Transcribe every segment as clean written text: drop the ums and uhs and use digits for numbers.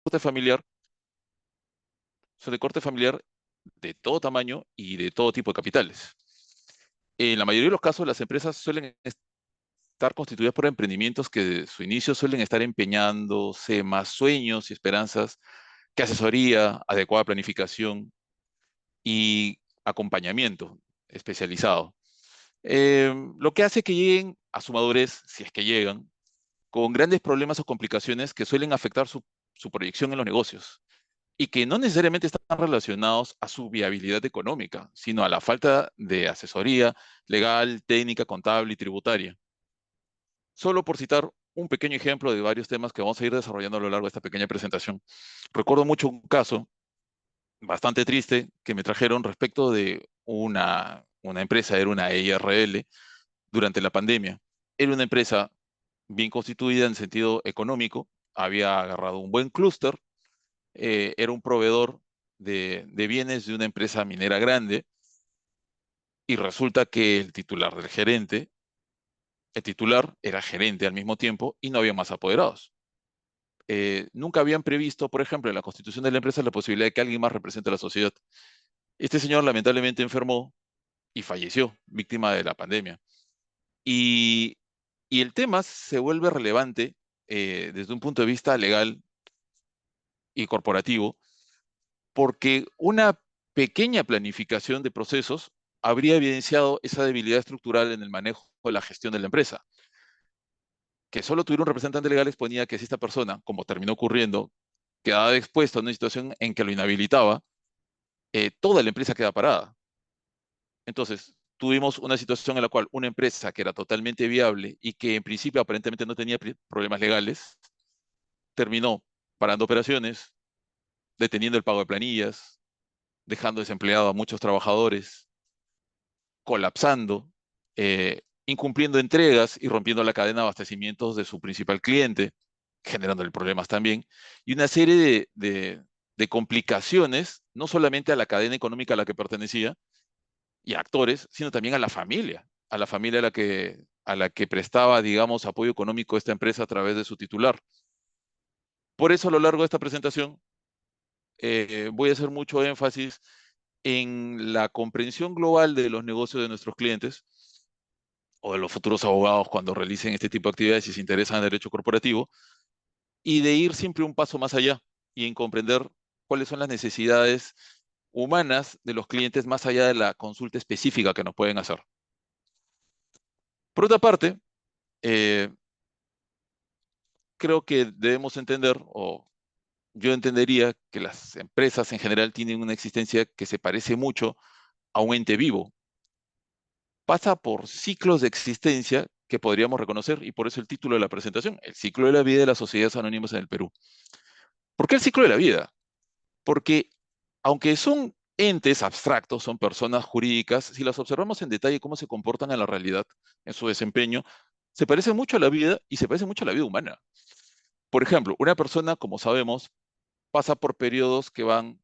corte familiar, son de corte familiar de todo tamaño y de todo tipo de capitales. En la mayoría de los casos, las empresas suelen estar constituidas por emprendimientos que de su inicio suelen estar empeñándose más sueños y esperanzas que asesoría, adecuada planificación y acompañamiento especializado. Lo que hace que lleguen a su madurez, si es que llegan, con grandes problemas o complicaciones que suelen afectar su proyección en los negocios y que no necesariamente están relacionados a su viabilidad económica, sino a la falta de asesoría legal, técnica, contable y tributaria. Solo por citar un pequeño ejemplo de varios temas que vamos a ir desarrollando a lo largo de esta pequeña presentación. Recuerdo mucho un caso bastante triste que me trajeron respecto de una empresa, era una EIRL, durante la pandemia. Era una empresa bien constituida en sentido económico, había agarrado un buen clúster, era un proveedor de bienes de una empresa minera grande y resulta que el titular era gerente al mismo tiempo y no había más apoderados. Nunca habían previsto, por ejemplo, en la constitución de la empresa la posibilidad de que alguien más represente a la sociedad. Este señor lamentablemente enfermó y falleció, víctima de la pandemia. Y, y el tema se vuelve relevante desde un punto de vista legal y corporativo, porque una pequeña planificación de procesos habría evidenciado esa debilidad estructural en el manejo de la gestión de la empresa. Que solo tuviera un representante legal exponía que si esta persona, como terminó ocurriendo, quedaba expuesta a una situación en que lo inhabilitaba, toda la empresa queda parada. Entonces, tuvimos una situación en la cual una empresa que era totalmente viable y que en principio aparentemente no tenía problemas legales, terminó parando operaciones, deteniendo el pago de planillas, dejando desempleado a muchos trabajadores, colapsando, incumpliendo entregas y rompiendo la cadena de abastecimientos de su principal cliente, generándole problemas también, y una serie de complicaciones, no solamente a la cadena económica a la que pertenecía y a actores, sino también a la familia a la que prestaba, digamos, apoyo económico a esta empresa a través de su titular. Por eso, a lo largo de esta presentación, voy a hacer mucho énfasis en la comprensión global de los negocios de nuestros clientes o de los futuros abogados cuando realicen este tipo de actividades y se interesan en derecho corporativo, y de ir siempre un paso más allá y en comprender cuáles son las necesidades humanas de los clientes más allá de la consulta específica que nos pueden hacer. Por otra parte, eh, creo que debemos entender, o yo entendería que las empresas en general tienen una existencia que se parece mucho a un ente vivo. Pasa por ciclos de existencia que podríamos reconocer, y por eso el título de la presentación, el ciclo de la vida de las sociedades anónimas en el Perú. ¿Por qué el ciclo de la vida? Porque aunque son entes abstractos, son personas jurídicas, si las observamos en detalle cómo se comportan en la realidad, en su desempeño, se parece mucho a la vida y se parece mucho a la vida humana. Por ejemplo, una persona, como sabemos, pasa por periodos que van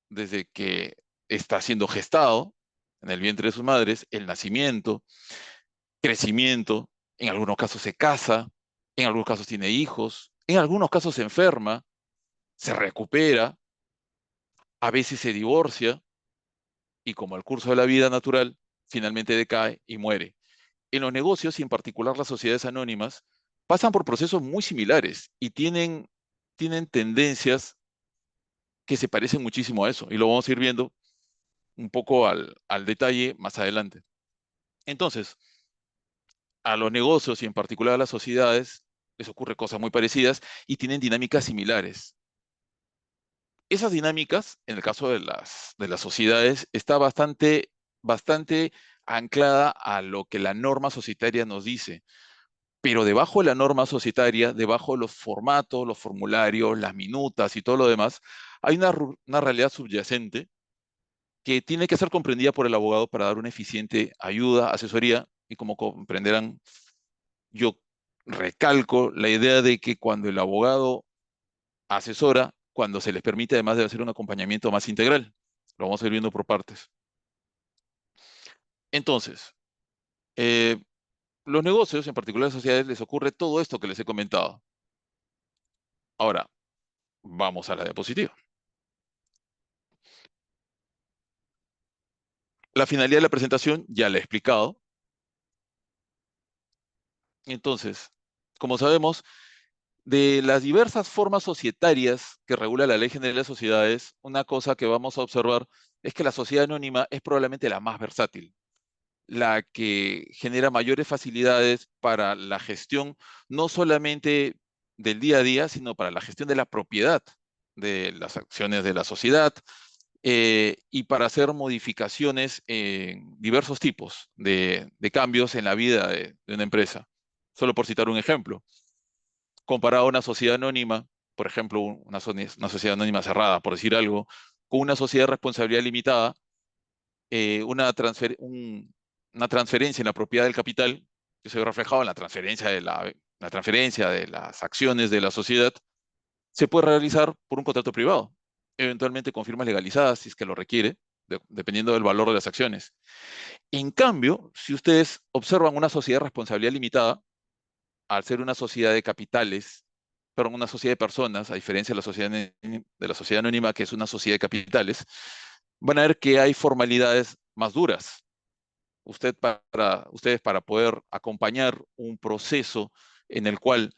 desde que está siendo gestado en el vientre de sus madres, el nacimiento, crecimiento, en algunos casos se casa, en algunos casos tiene hijos, en algunos casos se enferma, se recupera, a veces se divorcia y como el curso de la vida natural, finalmente decae y muere. En los negocios y en particular las sociedades anónimas pasan por procesos muy similares y tienen tendencias que se parecen muchísimo a eso y lo vamos a ir viendo un poco al detalle más adelante. Entonces, a los negocios y en particular a las sociedades les ocurre cosas muy parecidas y tienen dinámicas similares. Esas dinámicas, en el caso de las sociedades, está bastante anclada a lo que la norma societaria nos dice. Pero debajo de la norma societaria, debajo de los formatos, los formularios, las minutas y todo lo demás, hay una realidad subyacente que tiene que ser comprendida por el abogado para dar una eficiente ayuda, asesoría, y como comprenderán, yo recalco la idea de que cuando el abogado asesora, cuando se les permite, además de hacer un acompañamiento más integral. Lo vamos a ir viendo por partes. Entonces, eh, los negocios, en particular las sociedades, les ocurre todo esto que les he comentado. Ahora, Vamos a la diapositiva. La finalidad de la presentación ya la he explicado. Entonces, como sabemos, de las diversas formas societarias que regula la Ley General de Sociedades, una cosa que vamos a observar es que la sociedad anónima es probablemente la más versátil, la que genera mayores facilidades para la gestión, no solamente del día a día, sino para la gestión de la propiedad de las acciones de la sociedad, y para hacer modificaciones en diversos tipos de cambios en la vida de una empresa. Solo por citar un ejemplo, comparado a una sociedad anónima, por ejemplo, una sociedad anónima cerrada, por decir algo, con una sociedad de responsabilidad limitada, una transferencia en la propiedad del capital, que se ve reflejado en la transferencia de las acciones de la sociedad, se puede realizar por un contrato privado, eventualmente con firmas legalizadas, si es que lo requiere, dependiendo del valor de las acciones. En cambio, si ustedes observan una sociedad de responsabilidad limitada, al ser una sociedad de capitales, perdón, una sociedad de personas, a diferencia de la sociedad anónima, que es una sociedad de capitales, van a ver que hay formalidades más duras. Ustedes para poder acompañar un proceso en el cual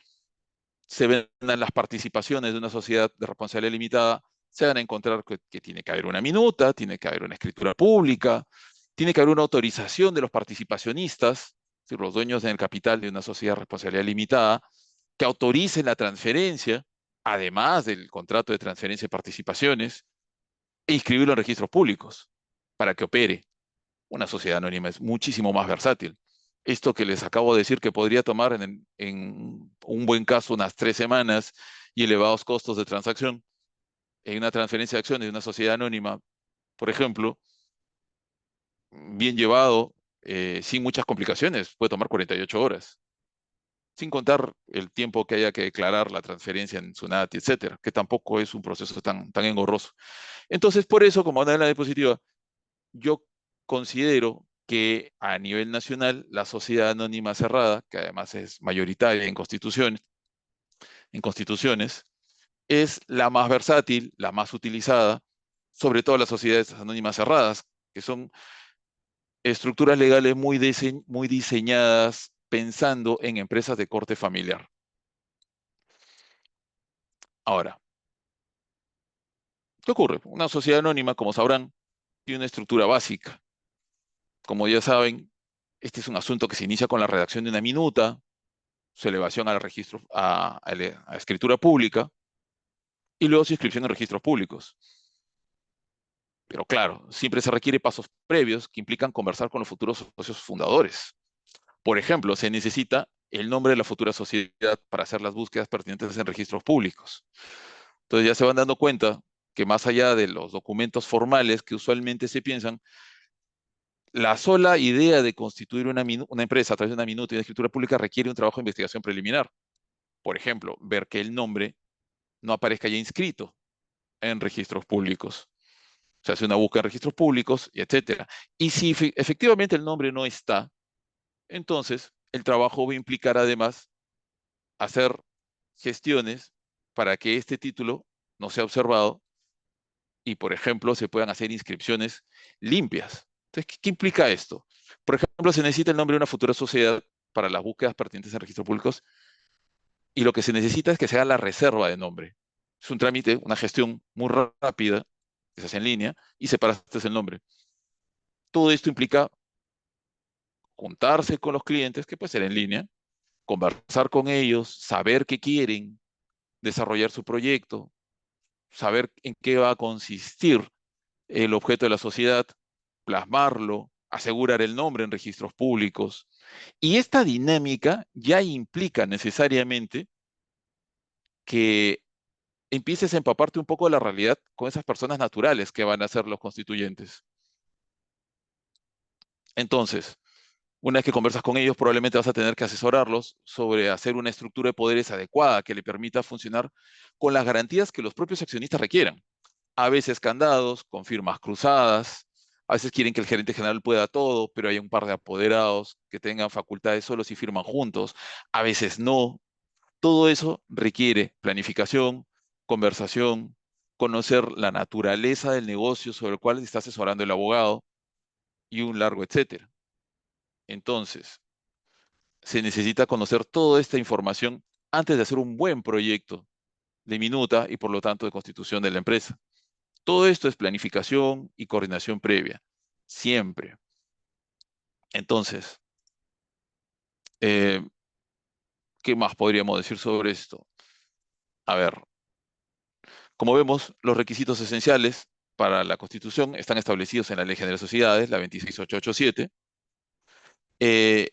se vendan las participaciones de una sociedad de responsabilidad limitada, se van a encontrar que tiene que haber una minuta, tiene que haber una escritura pública, tiene que haber una autorización de los participacionistas, es decir, los dueños del capital de una sociedad de responsabilidad limitada, que autoricen la transferencia, además del contrato de transferencia de participaciones, e inscribirlo en registros públicos para que opere. Una sociedad anónima es muchísimo más versátil. Esto que les acabo de decir que podría tomar en un buen caso unas 3 semanas y elevados costos de transacción, en una transferencia de acciones de una sociedad anónima, por ejemplo, bien llevado, sin muchas complicaciones, puede tomar 48 horas, sin contar el tiempo que haya que declarar la transferencia en SUNAT, etcétera, que tampoco es un proceso tan engorroso. Entonces, por eso, como anda en la diapositiva, yo considero que a nivel nacional la sociedad anónima cerrada, que además es mayoritaria en constituciones, es la más versátil, la más utilizada, sobre todo las sociedades anónimas cerradas, que son estructuras legales muy diseñadas pensando en empresas de corte familiar. Ahora, ¿qué ocurre? Una sociedad anónima, como sabrán, tiene una estructura básica. Como ya saben, este es un asunto que se inicia con la redacción de una minuta, su elevación al registro, a escritura pública y luego su inscripción en registros públicos. Pero claro, siempre se requiere pasos previos que implican conversar con los futuros socios fundadores. Por ejemplo, se necesita el nombre de la futura sociedad para hacer las búsquedas pertinentes en registros públicos. Entonces ya se van dando cuenta que más allá de los documentos formales que usualmente se piensan, la sola idea de constituir una empresa a través de una minuta y una escritura pública requiere un trabajo de investigación preliminar. Por ejemplo, ver que el nombre no aparezca ya inscrito en registros públicos. Se hace una búsqueda en registros públicos, y etcétera. Y si efectivamente el nombre no está, entonces el trabajo va a implicar además hacer gestiones para que este título no sea observado y, por ejemplo, se puedan hacer inscripciones limpias. Entonces, ¿qué implica esto? Por ejemplo, se necesita el nombre de una futura sociedad para las búsquedas pertinentes en registros públicos y lo que se necesita es que se haga la reserva de nombre. Es un trámite, una gestión muy rápida que se hace en línea y separaste el nombre. Todo esto implica juntarse con los clientes, que puede ser en línea, conversar con ellos, saber qué quieren, desarrollar su proyecto, saber en qué va a consistir el objeto de la sociedad, plasmarlo, asegurar el nombre en registros públicos. Y esta dinámica ya implica necesariamente que empieces a empaparte un poco de la realidad con esas personas naturales que van a ser los constituyentes. Entonces, una vez que conversas con ellos, probablemente vas a tener que asesorarlos sobre hacer una estructura de poderes adecuada que le permita funcionar con las garantías que los propios accionistas requieran. A veces candados, con firmas cruzadas, a veces quieren que el gerente general pueda todo, pero hay un par de apoderados que tengan facultades solo si firman juntos, a veces no. Todo eso requiere planificación, conversación, conocer la naturaleza del negocio sobre el cual está asesorando el abogado y un largo etcétera. Entonces, se necesita conocer toda esta información antes de hacer un buen proyecto de minuta y por lo tanto de constitución de la empresa. Todo esto es planificación y coordinación previa, siempre. Entonces, eh, ¿qué más podríamos decir sobre esto? A ver, como vemos, los requisitos esenciales para la constitución están establecidos en la Ley General de Sociedades, la 26887,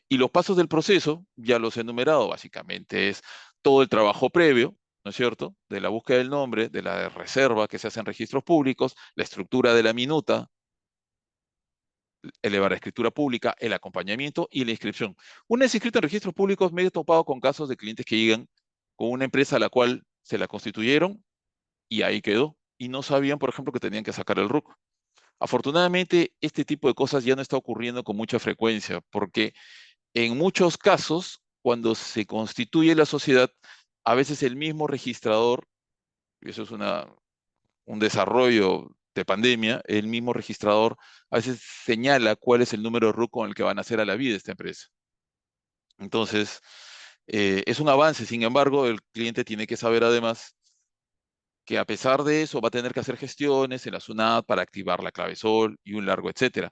y los pasos del proceso ya los he enumerado, básicamente es todo el trabajo previo, ¿no es cierto? De la búsqueda del nombre, de la reserva que se hace en registros públicos, la estructura de la minuta, elevar la escritura pública, el acompañamiento y la inscripción. Una vez inscrito en registros públicos, me he topado con casos de clientes que llegan con una empresa a la cual se la constituyeron y ahí quedó. Y no sabían, por ejemplo, que tenían que sacar el RUC. Afortunadamente, este tipo de cosas ya no está ocurriendo con mucha frecuencia, porque en muchos casos, cuando se constituye la sociedad, a veces el mismo registrador, y eso es un desarrollo de pandemia, el mismo registrador a veces señala cuál es el número RUC con el que van a hacer a la vida esta empresa. Entonces, es un avance, sin embargo, el cliente tiene que saber además que a pesar de eso va a tener que hacer gestiones en la SUNAT para activar la clave SOL y un largo etcétera.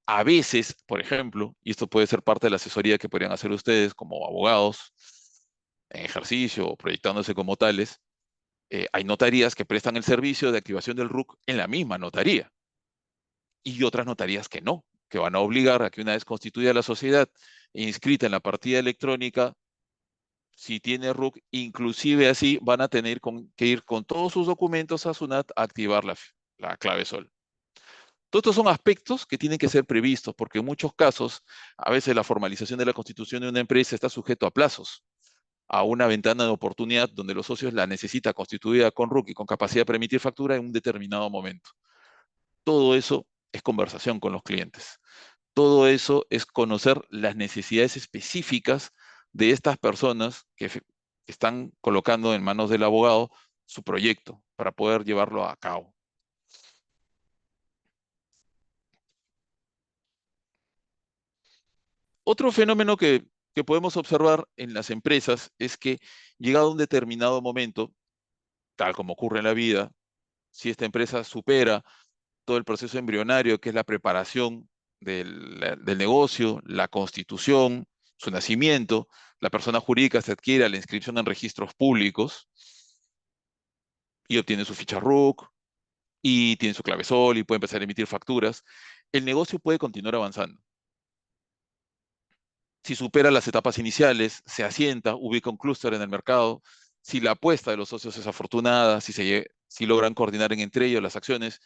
A veces, por ejemplo, y esto puede ser parte de la asesoría que podrían hacer ustedes como abogados en ejercicio o proyectándose como tales, hay notarías que prestan el servicio de activación del RUC en la misma notaría y otras notarías que no, que van a obligar a que una vez constituida la sociedad e inscrita en la partida electrónica, si tiene RUC, inclusive así van a tener que ir con todos sus documentos a SUNAT a activar la clave SOL. Todos estos son aspectos que tienen que ser previstos, porque en muchos casos, a veces la formalización de la constitución de una empresa está sujeto a plazos, a una ventana de oportunidad donde los socios la necesitan constituida con RUC y con capacidad de emitir factura en un determinado momento. Todo eso es conversación con los clientes. Todo eso es conocer las necesidades específicas de estas personas que están colocando en manos del abogado su proyecto para poder llevarlo a cabo. Otro fenómeno que podemos observar en las empresas es que llegado a un determinado momento, tal como ocurre en la vida, si esta empresa supera todo el proceso embrionario, que es la preparación del negocio, la constitución, su nacimiento, la persona jurídica se adquiere la inscripción en registros públicos y obtiene su ficha RUC y tiene su clave SOL y puede empezar a emitir facturas, el negocio puede continuar avanzando. Si supera las etapas iniciales, se asienta, ubica un clúster en el mercado, si la apuesta de los socios es afortunada, si logran coordinar entre ellos las acciones,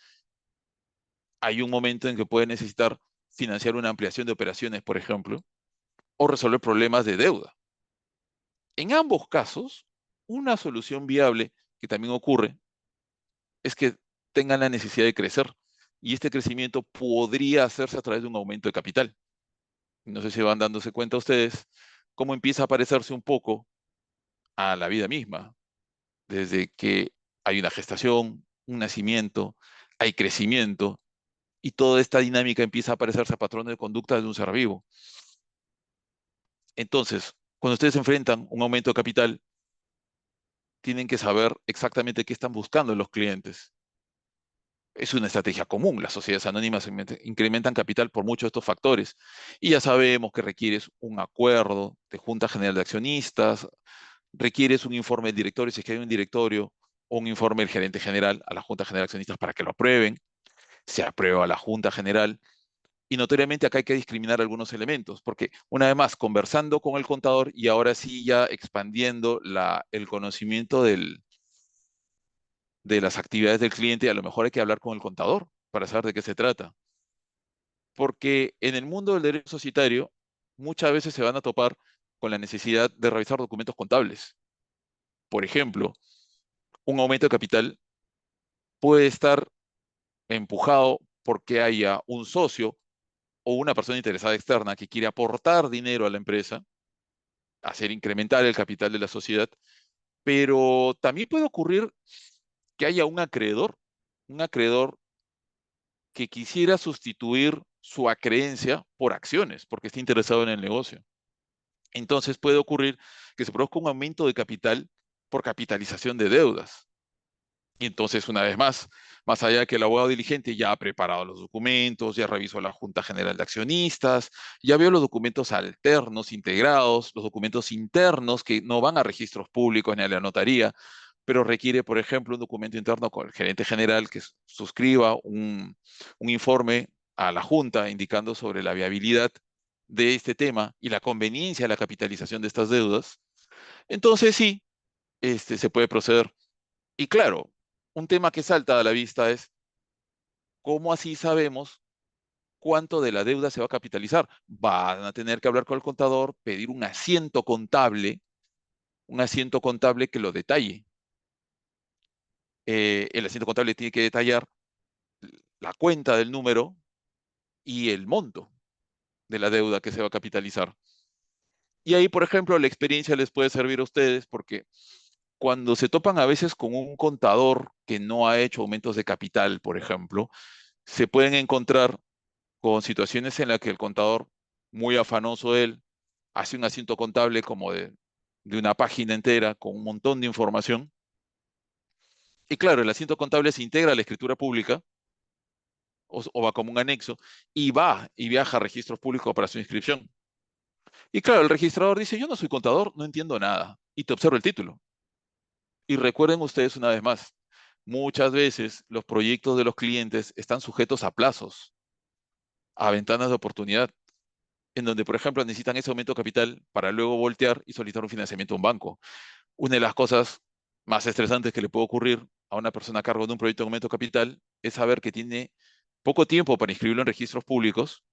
hay un momento en que puede necesitar financiar una ampliación de operaciones, por ejemplo, o resolver problemas de deuda. En ambos casos, una solución viable que también ocurre es que tengan la necesidad de crecer y este crecimiento podría hacerse a través de un aumento de capital. No sé si van dándose cuenta ustedes cómo empieza a parecerse un poco a la vida misma, desde que hay una gestación, un nacimiento, hay crecimiento y toda esta dinámica empieza a parecerse a patrones de conducta de un ser vivo. Entonces, cuando ustedes enfrentan un aumento de capital, tienen que saber exactamente qué están buscando los clientes. Es una estrategia común. Las sociedades anónimas incrementan capital por muchos de estos factores. Y ya sabemos que requieres un acuerdo de Junta General de Accionistas, requieres un informe del directorio, si es que hay un directorio, o un informe del gerente general a la Junta General de Accionistas para que lo aprueben. Se aprueba a la Junta General. Y notoriamente acá hay que discriminar algunos elementos, porque una vez más, conversando con el contador y ahora sí ya expandiendo el conocimiento de las actividades del cliente, a lo mejor hay que hablar con el contador para saber de qué se trata. Porque en el mundo del derecho societario, muchas veces se van a topar con la necesidad de revisar documentos contables. Por ejemplo, un aumento de capital puede estar empujado porque haya un socio o una persona interesada externa que quiere aportar dinero a la empresa, hacer incrementar el capital de la sociedad, pero también puede ocurrir que haya un acreedor que quisiera sustituir su acreencia por acciones, porque está interesado en el negocio. Entonces puede ocurrir que se produzca un aumento de capital por capitalización de deudas. Y entonces, una vez más allá de que el abogado diligente ya ha preparado los documentos, ya revisó la Junta General de Accionistas, ya vio los documentos alternos integrados, los documentos internos que no van a registros públicos ni a la notaría, pero requiere, por ejemplo, un documento interno con el gerente general que suscriba un informe a la Junta indicando sobre la viabilidad de este tema y la conveniencia de la capitalización de estas deudas. Entonces sí, se puede proceder. Y claro, un tema que salta a la vista es cómo así sabemos cuánto de la deuda se va a capitalizar. Van a tener que hablar con el contador, pedir un asiento contable que lo detalle. El asiento contable tiene que detallar la cuenta del número y el monto de la deuda que se va a capitalizar. Y ahí, por ejemplo, la experiencia les puede servir a ustedes porque cuando se topan a veces con un contador que no ha hecho aumentos de capital, por ejemplo, se pueden encontrar con situaciones en las que el contador, muy afanoso él, hace un asiento contable como de una página entera con un montón de información. Y claro, el asiento contable se integra a la escritura pública o va como un anexo y va y viaja a registros públicos para su inscripción. Y claro, el registrador dice, yo no soy contador, no entiendo nada. Y te observa el título. Y recuerden ustedes una vez más, muchas veces los proyectos de los clientes están sujetos a plazos, a ventanas de oportunidad, en donde, por ejemplo, necesitan ese aumento de capital para luego voltear y solicitar un financiamiento a un banco. Una de las cosas más estresantes que le puede ocurrir a una persona a cargo de un proyecto de aumento de capital es saber que tiene poco tiempo para inscribirlo en registros públicos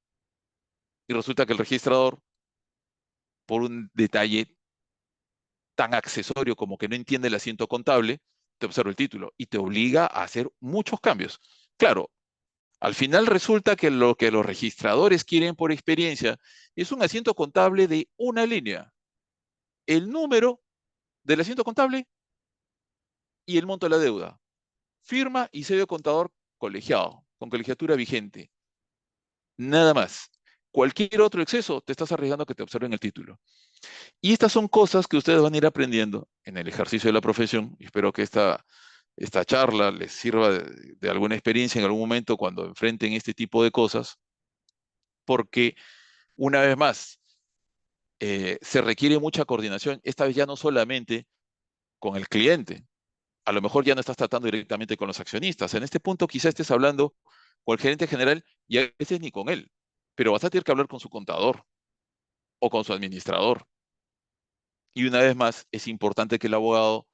y resulta que el registrador, por un detalle tan accesorio como que no entiende el asiento contable, te observa el título y te obliga a hacer muchos cambios. Claro, al final resulta que lo que los registradores quieren por experiencia es un asiento contable de una línea, el número del asiento contable y el monto de la deuda. Firma y sello de contador colegiado, con colegiatura vigente. Nada más. Cualquier otro exceso te estás arriesgando a que te observen el título. Y estas son cosas que ustedes van a ir aprendiendo en el ejercicio de la profesión. Y espero que esta charla les sirva de alguna experiencia en algún momento cuando enfrenten este tipo de cosas, porque una vez más, se requiere mucha coordinación, esta vez ya no solamente con el cliente, a lo mejor ya no estás tratando directamente con los accionistas, en este punto quizás estés hablando con el gerente general y a veces ni con él, pero vas a tener que hablar con su contador o con su administrador. Y una vez más, es importante que el abogado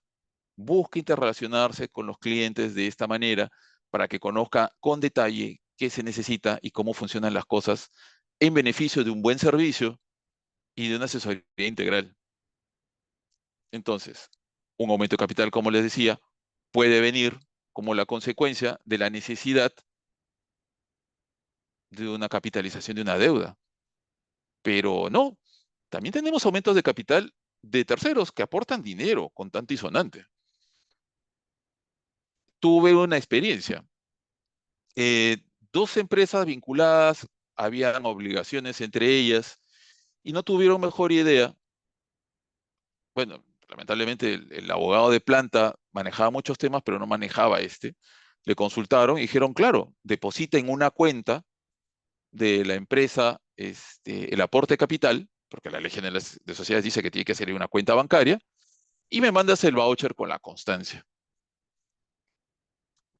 busque interrelacionarse con los clientes de esta manera para que conozca con detalle qué se necesita y cómo funcionan las cosas en beneficio de un buen servicio y de una asesoría integral. Entonces, un aumento de capital, como les decía, puede venir como la consecuencia de la necesidad de una capitalización de una deuda. Pero no, también tenemos aumentos de capital de terceros que aportan dinero contante y sonante. Tuve una experiencia. Eh, Dos empresas vinculadas, habían obligaciones entre ellas y no tuvieron mejor idea. Bueno, lamentablemente el abogado de planta manejaba muchos temas, pero no manejaba este. Le consultaron y dijeron, claro, deposita en una cuenta de la empresa el aporte capital, porque la ley general de sociedades dice que tiene que ser una cuenta bancaria, y me mandas el voucher con la constancia.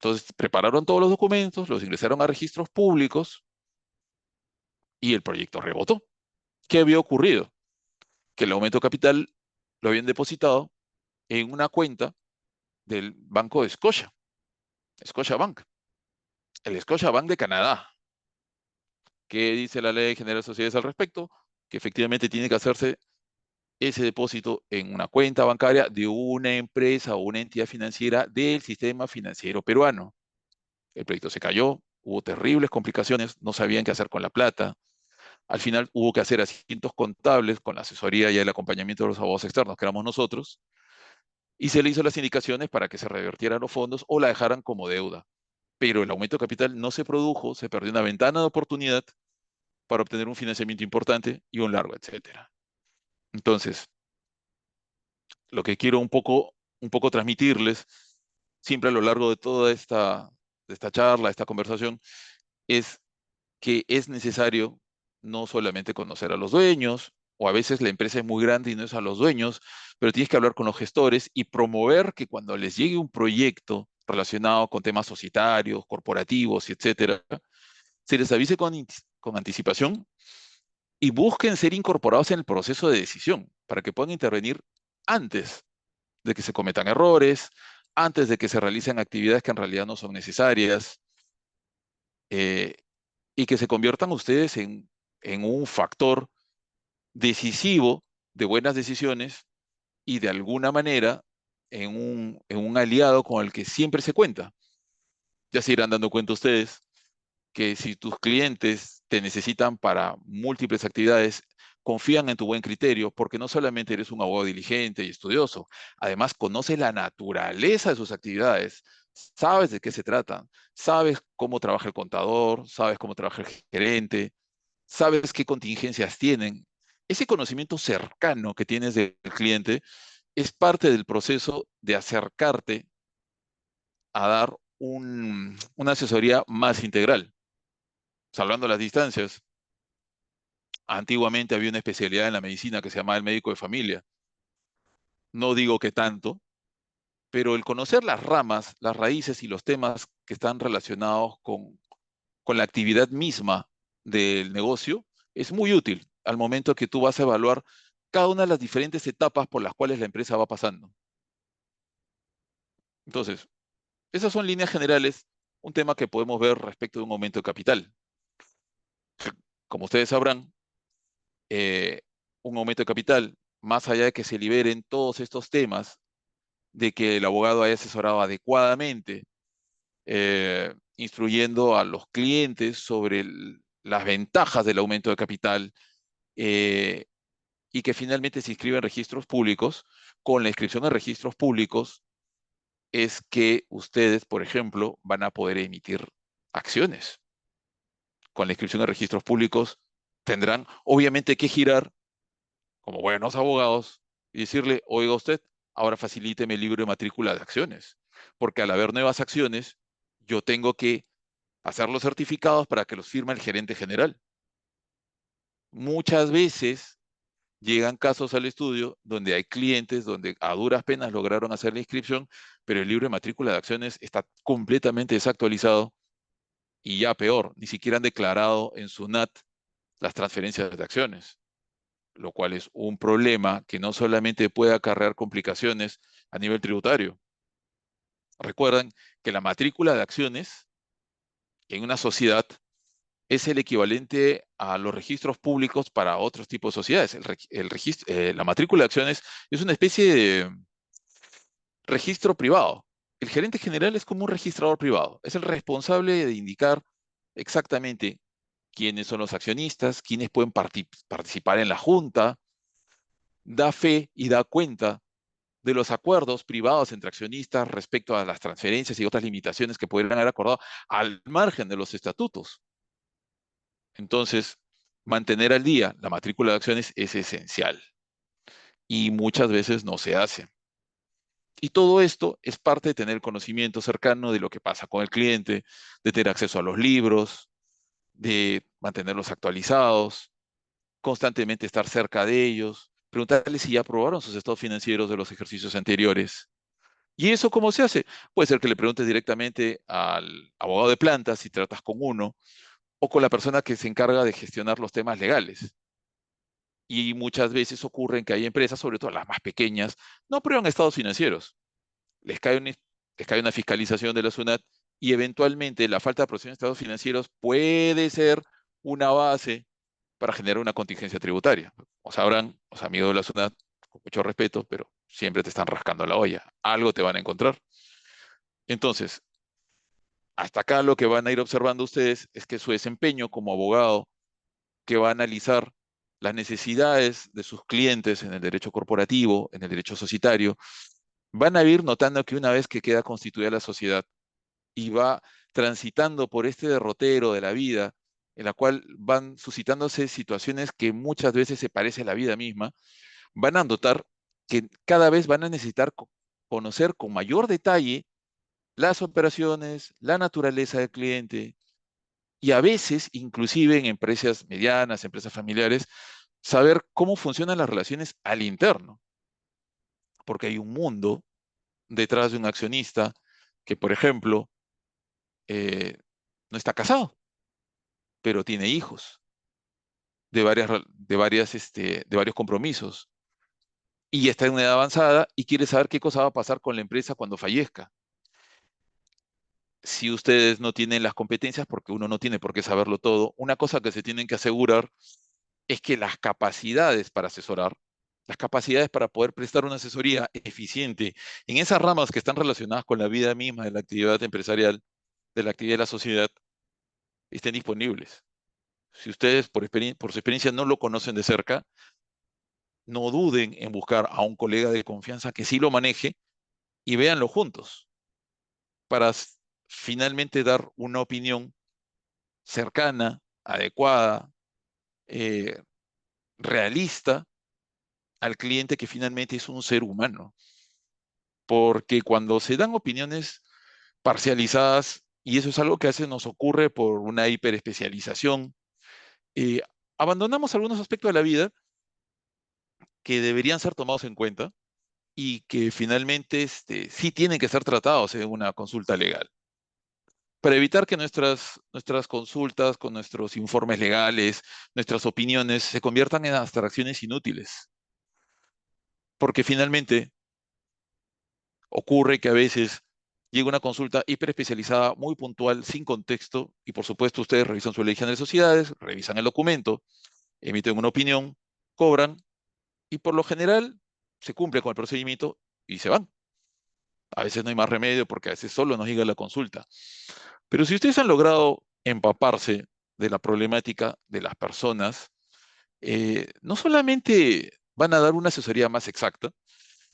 Entonces prepararon todos los documentos, los ingresaron a registros públicos y el proyecto rebotó. ¿Qué había ocurrido? Que el aumento de capital lo habían depositado en una cuenta del Banco de Scotia, Scotiabank, el Scotiabank de Canadá. ¿Qué dice la ley general de sociedades al respecto? Que efectivamente tiene que hacerse ese depósito en una cuenta bancaria de una empresa o una entidad financiera del sistema financiero peruano. El proyecto se cayó, hubo terribles complicaciones, no sabían qué hacer con la plata. Al final hubo que hacer asientos contables con la asesoría y el acompañamiento de los abogados externos, que éramos nosotros. y se le hizo las indicaciones para que se revertieran los fondos o la dejaran como deuda. Pero el aumento de capital no se produjo, se perdió una ventana de oportunidad para obtener un financiamiento importante y un largo, etcétera. Entonces, lo que quiero un poco transmitirles, siempre a lo largo de esta charla, esta conversación, es que es necesario no solamente conocer a los dueños, o a veces la empresa es muy grande y no es a los dueños, pero tienes que hablar con los gestores y promover que cuando les llegue un proyecto relacionado con temas societarios, corporativos, etcétera, se les avise con anticipación y busquen ser incorporados en el proceso de decisión para que puedan intervenir antes de que se cometan errores, antes de que se realicen actividades que en realidad no son necesarias, eh, y que se conviertan ustedes en un factor decisivo de buenas decisiones y de alguna manera en un aliado con el que siempre se cuenta. Ya se irán dando cuenta ustedes que si tus clientes te necesitan para múltiples actividades, confían en tu buen criterio, porque no solamente eres un abogado diligente y estudioso, además conoces la naturaleza de sus actividades, sabes de qué se tratan, sabes cómo trabaja el contador, sabes cómo trabaja el gerente, sabes qué contingencias tienen. Ese conocimiento cercano que tienes del cliente es parte del proceso de acercarte a dar una asesoría más integral. Salvando las distancias, antiguamente había una especialidad en la medicina que se llamaba el médico de familia. No digo que tanto, pero el conocer las ramas, las raíces y los temas que están relacionados con la actividad misma del negocio es muy útil al momento que tú vas a evaluar cada una de las diferentes etapas por las cuales la empresa va pasando. Entonces, esas son líneas generales, un tema que podemos ver respecto de un aumento de capital. Como ustedes sabrán, eh, un aumento de capital, más allá de que se liberen todos estos temas, de que el abogado haya asesorado adecuadamente, instruyendo a los clientes sobre las ventajas del aumento de capital, eh, y que finalmente se inscribe en registros públicos. Con la inscripción en registros públicos es que ustedes, por ejemplo, van a poder emitir acciones. Con la inscripción en registros públicos tendrán obviamente que girar como buenos abogados y decirle, oiga usted, ahora facilíteme el libro de matrícula de acciones, porque al haber nuevas acciones, yo tengo que hacer los certificados para que los firme el gerente general. Muchas veces llegan casos al estudio donde hay clientes donde a duras penas lograron hacer la inscripción, pero el libro de matrícula de acciones está completamente desactualizado y ya peor, ni siquiera han declarado en su NAT las transferencias de acciones, lo cual es un problema que no solamente puede acarrear complicaciones a nivel tributario. Recuerden que la matrícula de acciones en una sociedad es el equivalente a los registros públicos para otros tipos de sociedades. La matrícula de acciones es una especie de registro privado. El gerente general es como un registrador privado. Es el responsable de indicar exactamente quiénes son los accionistas, quiénes pueden participar en la junta, da fe y da cuenta de los acuerdos privados entre accionistas respecto a las transferencias y otras limitaciones que pudieran haber acordado al margen de los estatutos. Entonces, mantener al día la matrícula de acciones es esencial y muchas veces no se hace. Y todo esto es parte de tener conocimiento cercano de lo que pasa con el cliente, de tener acceso a los libros, de mantenerlos actualizados, constantemente estar cerca de ellos, preguntarles si ya aprobaron sus estados financieros de los ejercicios anteriores. ¿Y eso cómo se hace? Puede ser que le preguntes directamente al abogado de plantas si tratas con uno o con la persona que se encarga de gestionar los temas legales. Y muchas veces ocurre que hay empresas, sobre todo las más pequeñas, no aprueban estados financieros. Les cae una fiscalización de la SUNAT y eventualmente la falta de aprobación de estados financieros puede ser una base para generar una contingencia tributaria. Como sabrán, los amigos de la SUNAT, con mucho respeto, pero siempre te están rascando la olla. Algo te van a encontrar. Entonces, hasta acá lo que van a ir observando ustedes es que su desempeño como abogado que va a analizar las necesidades de sus clientes en el derecho corporativo, en el derecho societario, van a ir notando que una vez que queda constituida la sociedad y va transitando por este derrotero de la vida, en la cual van suscitándose situaciones que muchas veces se parece a la vida misma, van a notar que cada vez van a necesitar conocer con mayor detalle las operaciones, la naturaleza del cliente y a veces, inclusive en empresas medianas, empresas familiares, saber cómo funcionan las relaciones al interno, porque hay un mundo detrás de un accionista que, por ejemplo, no está casado, pero tiene hijos de varios compromisos y está en una edad avanzada y quiere saber qué cosa va a pasar con la empresa cuando fallezca. Si ustedes no tienen las competencias, porque uno no tiene por qué saberlo todo, una cosa que se tienen que asegurar es que las capacidades para asesorar, las capacidades para poder prestar una asesoría eficiente en esas ramas que están relacionadas con la vida misma de la actividad empresarial, de la actividad de la sociedad, estén disponibles. Si ustedes por su experiencia no lo conocen de cerca, no duden en buscar a un colega de confianza que sí lo maneje y véanlo juntos para finalmente dar una opinión cercana, adecuada, eh, realista al cliente que finalmente es un ser humano. Porque cuando se dan opiniones parcializadas, y eso es algo que a veces nos ocurre por una hiperespecialización, eh, abandonamos algunos aspectos de la vida que deberían ser tomados en cuenta y que finalmente sí tienen que ser tratados en una consulta legal. Para evitar que nuestras consultas con nuestros informes legales, nuestras opiniones se conviertan en abstracciones inútiles. Porque finalmente ocurre que a veces llega una consulta hiperespecializada, muy puntual, sin contexto, y por supuesto ustedes revisan su ley general de sociedades, revisan el documento, emiten una opinión, cobran, y por lo general se cumple con el procedimiento y se van. A veces no hay más remedio porque a veces solo nos llega la consulta. Pero si ustedes han logrado empaparse de la problemática de las personas, no solamente van a dar una asesoría más exacta,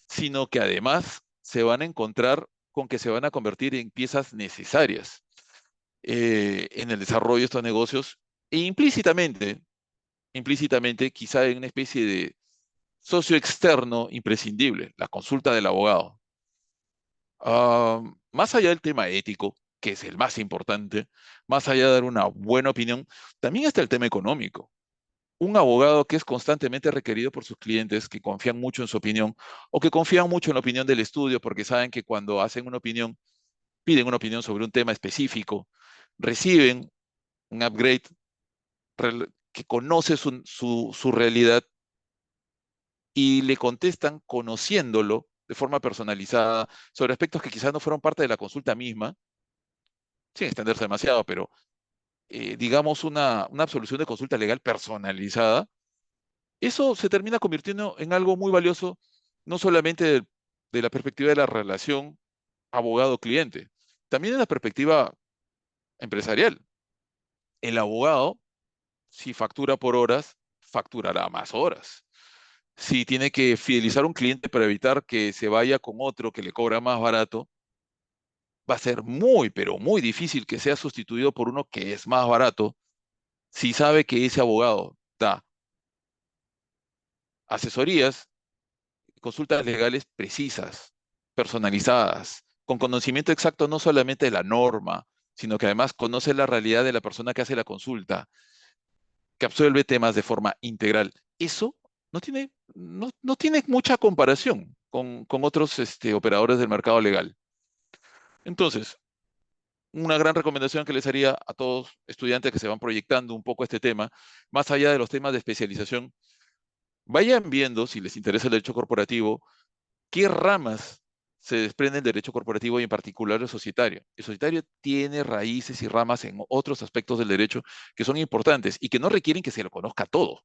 sino que además se van a encontrar con que se van a convertir en piezas necesarias en el desarrollo de estos negocios e implícitamente quizá en una especie de socio externo imprescindible, la consulta del abogado. Ah, más allá del tema ético, que es el más importante, más allá de dar una buena opinión, también está el tema económico. Un abogado que es constantemente requerido por sus clientes, que confían mucho en su opinión o que confían mucho en la opinión del estudio porque saben que cuando hacen una opinión, piden una opinión sobre un tema específico, reciben un upgrade que conoce su realidad y le contestan conociéndolo de forma personalizada sobre aspectos que quizás no fueron parte de la consulta misma, sin extenderse demasiado, pero digamos una absolución de consulta legal personalizada. Eso se termina convirtiendo en algo muy valioso, no solamente de la perspectiva de la relación abogado-cliente, también de la perspectiva empresarial. El abogado, si factura por horas, facturará más horas. Si tiene que fidelizar a un cliente para evitar que se vaya con otro que le cobra más barato, va a ser muy, pero muy difícil que sea sustituido por uno que es más barato si sabe que ese abogado da asesorías, consultas legales precisas, personalizadas, con conocimiento exacto no solamente de la norma, sino que además conoce la realidad de la persona que hace la consulta, que absuelve temas de forma integral. Eso no tiene mucha comparación con otros operadores del mercado legal. Entonces, una gran recomendación que les haría a todos estudiantes que se van proyectando un poco este tema, más allá de los temas de especialización, vayan viendo, si les interesa el derecho corporativo, qué ramas se desprenden del derecho corporativo y en particular el societario. El societario tiene raíces y ramas en otros aspectos del derecho que son importantes y que no requieren que se lo conozca todo,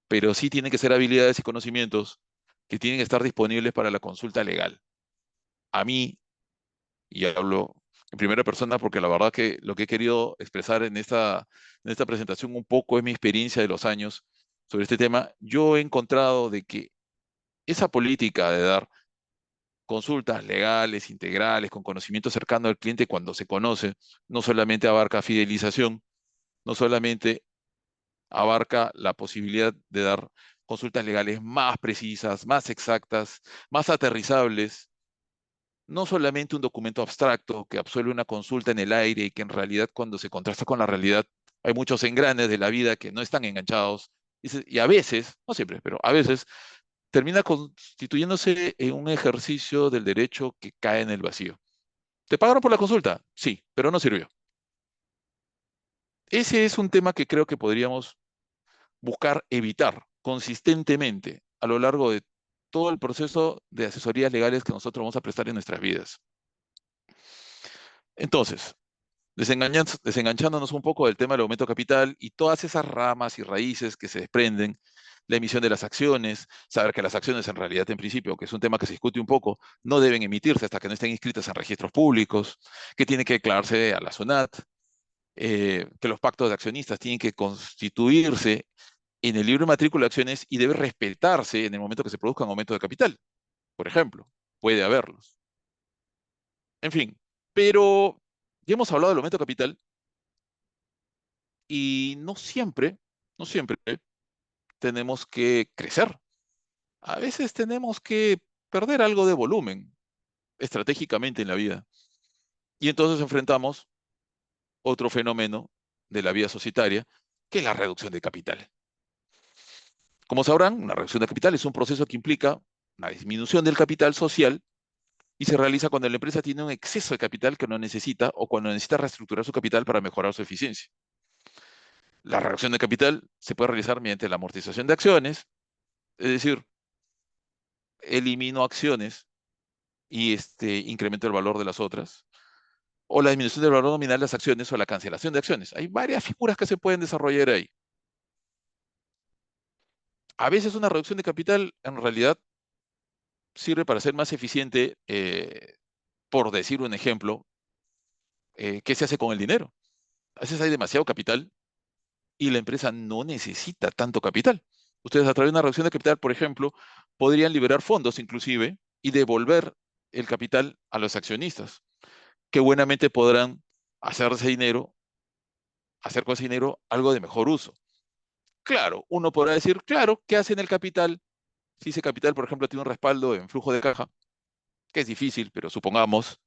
pero sí tienen que ser habilidades y conocimientos que tienen que estar disponibles para la consulta legal. A mí, y hablo en primera persona porque la verdad que lo que he querido expresar en esta presentación un poco es mi experiencia de los años sobre este tema, yo he encontrado de que esa política de dar Consultas legales, integrales, con conocimiento cercano al cliente cuando se conoce, no solamente abarca fidelización, no solamente abarca la posibilidad de dar consultas legales más precisas, más exactas, más aterrizables, no solamente un documento abstracto que absuelve una consulta en el aire y que en realidad cuando se contrasta con la realidad hay muchos engranes de la vida que no están enganchados y a veces, no siempre, pero a veces termina constituyéndose en un ejercicio del derecho que cae en el vacío. ¿Te pagaron por la consulta? Sí, pero no sirvió. Ese es un tema que creo que podríamos buscar evitar consistentemente a lo largo de todo el proceso de asesorías legales que nosotros vamos a prestar en nuestras vidas. Entonces, desenganchándonos un poco del tema del aumento de capital y todas esas ramas y raíces que se desprenden, la emisión de las acciones, saber que las acciones en realidad en principio, que es un tema que se discute un poco, no deben emitirse hasta que no estén inscritas en registros públicos, que tiene que declararse a la SUNAT, que los pactos de accionistas tienen que constituirse en el libro de matrícula de acciones y debe respetarse en el momento que se produzca un aumento de capital, por ejemplo. Puede haberlos. En fin, pero ya hemos hablado del aumento de capital y no siempre tenemos que crecer. A veces tenemos que perder algo de volumen estratégicamente en la vida. Y entonces enfrentamos otro fenómeno de la vida societaria, que es la reducción de capital. Como sabrán, una reducción de capital es un proceso que implica una disminución del capital social y se realiza cuando la empresa tiene un exceso de capital que no necesita o cuando necesita reestructurar su capital para mejorar su eficiencia. La reducción de capital se puede realizar mediante la amortización de acciones, es decir, elimino acciones y incremento el valor de las otras, o la disminución del valor nominal de las acciones o la cancelación de acciones. Hay varias figuras que se pueden desarrollar ahí. A veces una reducción de capital en realidad sirve para ser más eficiente, por decir un ejemplo, ¿qué se hace con el dinero? A veces hay demasiado capital y la empresa no necesita tanto capital. Ustedes a través de una reducción de capital, por ejemplo, podrían liberar fondos inclusive y devolver el capital a los accionistas, que buenamente podrán hacer ese dinero, hacer con ese dinero algo de mejor uso. Claro, uno podrá decir, claro, ¿qué hace en el capital? Si ese capital, por ejemplo, tiene un respaldo en flujo de caja, que es difícil, pero supongamos,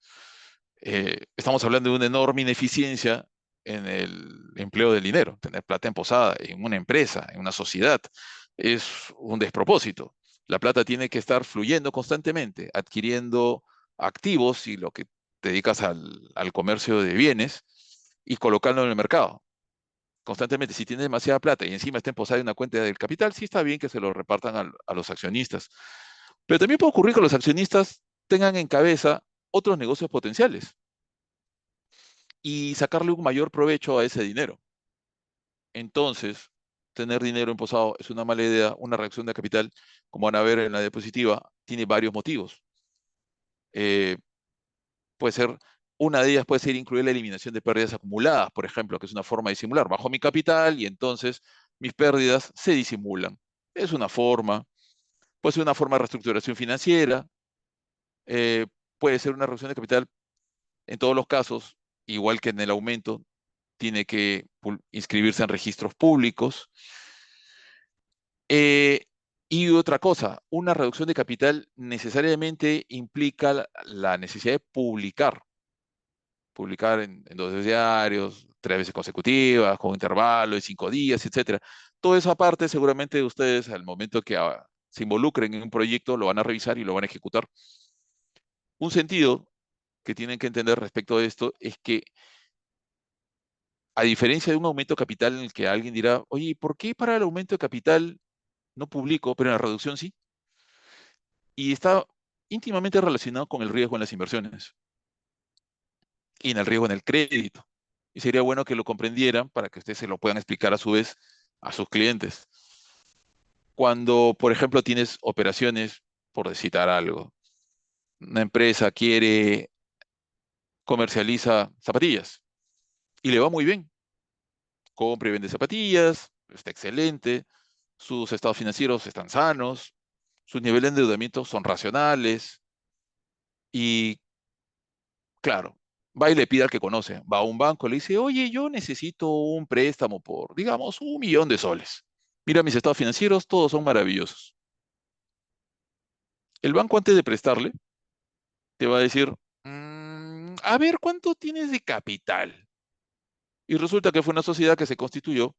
estamos hablando de una enorme ineficiencia en el empleo del dinero. Tener plata en posada en una empresa, en una sociedad, es un despropósito. La plata tiene que estar fluyendo constantemente, adquiriendo activos y lo que te dedicas al comercio de bienes y colocándolo en el mercado constantemente. Si tiene demasiada plata y encima está en posada en una cuenta del capital, sí está bien que se lo repartan a los accionistas. Pero también puede ocurrir que los accionistas tengan en cabeza otros negocios potenciales y sacarle un mayor provecho a ese dinero. Entonces, tener dinero emposado es una mala idea. Una reacción de capital, como van a ver en la diapositiva, tiene varios motivos. Eh, puede ser, una de ellas puede ser incluir la eliminación de pérdidas acumuladas, por ejemplo, que es una forma de disimular. Bajo mi capital y entonces mis pérdidas se disimulan. Es una forma. Puede ser una forma de reestructuración financiera. eh, puede ser una reducción de capital en todos los casos, igual que en el aumento, tiene que inscribirse en registros públicos. Eh, y otra cosa, una reducción de capital necesariamente implica la necesidad de publicar en 2 diarios, 3 veces consecutivas, con intervalo de 5 días, etcétera. Todo eso aparte, seguramente ustedes al momento que se involucren en un proyecto lo van a revisar y lo van a ejecutar. Un sentido que tienen que entender respecto a esto es que a diferencia de un aumento de capital en el que alguien dirá, oye, ¿por qué para el aumento de capital no publico, pero en la reducción sí? Y está íntimamente relacionado con el riesgo en las inversiones y en el riesgo en el crédito. Y sería bueno que lo comprendieran para que ustedes se lo puedan explicar a su vez a sus clientes. Cuando, por ejemplo, tienes operaciones, por citar algo, una empresa comercializa zapatillas y le va muy bien, compra y vende zapatillas, está excelente, sus estados financieros están sanos, sus niveles de endeudamiento son racionales, Y claro, va y le pide al que conoce, va a un banco, le dice, oye, yo necesito un préstamo por, digamos, 1 millón de soles. Mira, mis estados financieros, todos son maravillosos. El banco antes de prestarle, te va a decir, a ver, ¿cuánto tienes de capital? Y resulta que fue una sociedad que se constituyó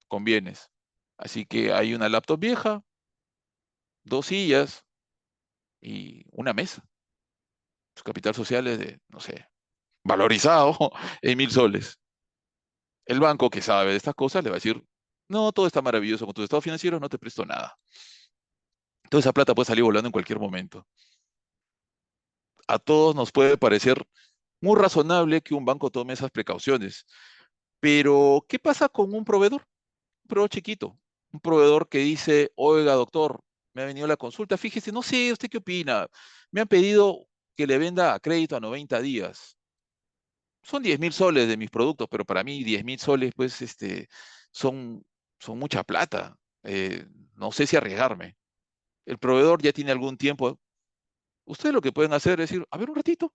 con bienes. Así que hay una laptop vieja, 2 sillas y una mesa. Su capital social es de, no sé, valorizado en 1.000 soles. El banco que sabe de estas cosas le va a decir, no, todo está maravilloso con tus estados financieros, no te presto nada. Toda esa plata puede salir volando en cualquier momento. A todos nos puede parecer muy razonable que un banco tome esas precauciones, pero ¿qué pasa con un proveedor? Un proveedor chiquito, un proveedor que dice, oiga, doctor, me ha venido la consulta, fíjese, no sé, ¿usted qué opina? Me han pedido que le venda a crédito a 90 días. Son 10.000 soles de mis productos, pero para mí 10.000 soles, pues, son, son mucha plata. No sé si arriesgarme. El proveedor ya tiene algún tiempo. Ustedes lo que pueden hacer es decir, a ver un ratito.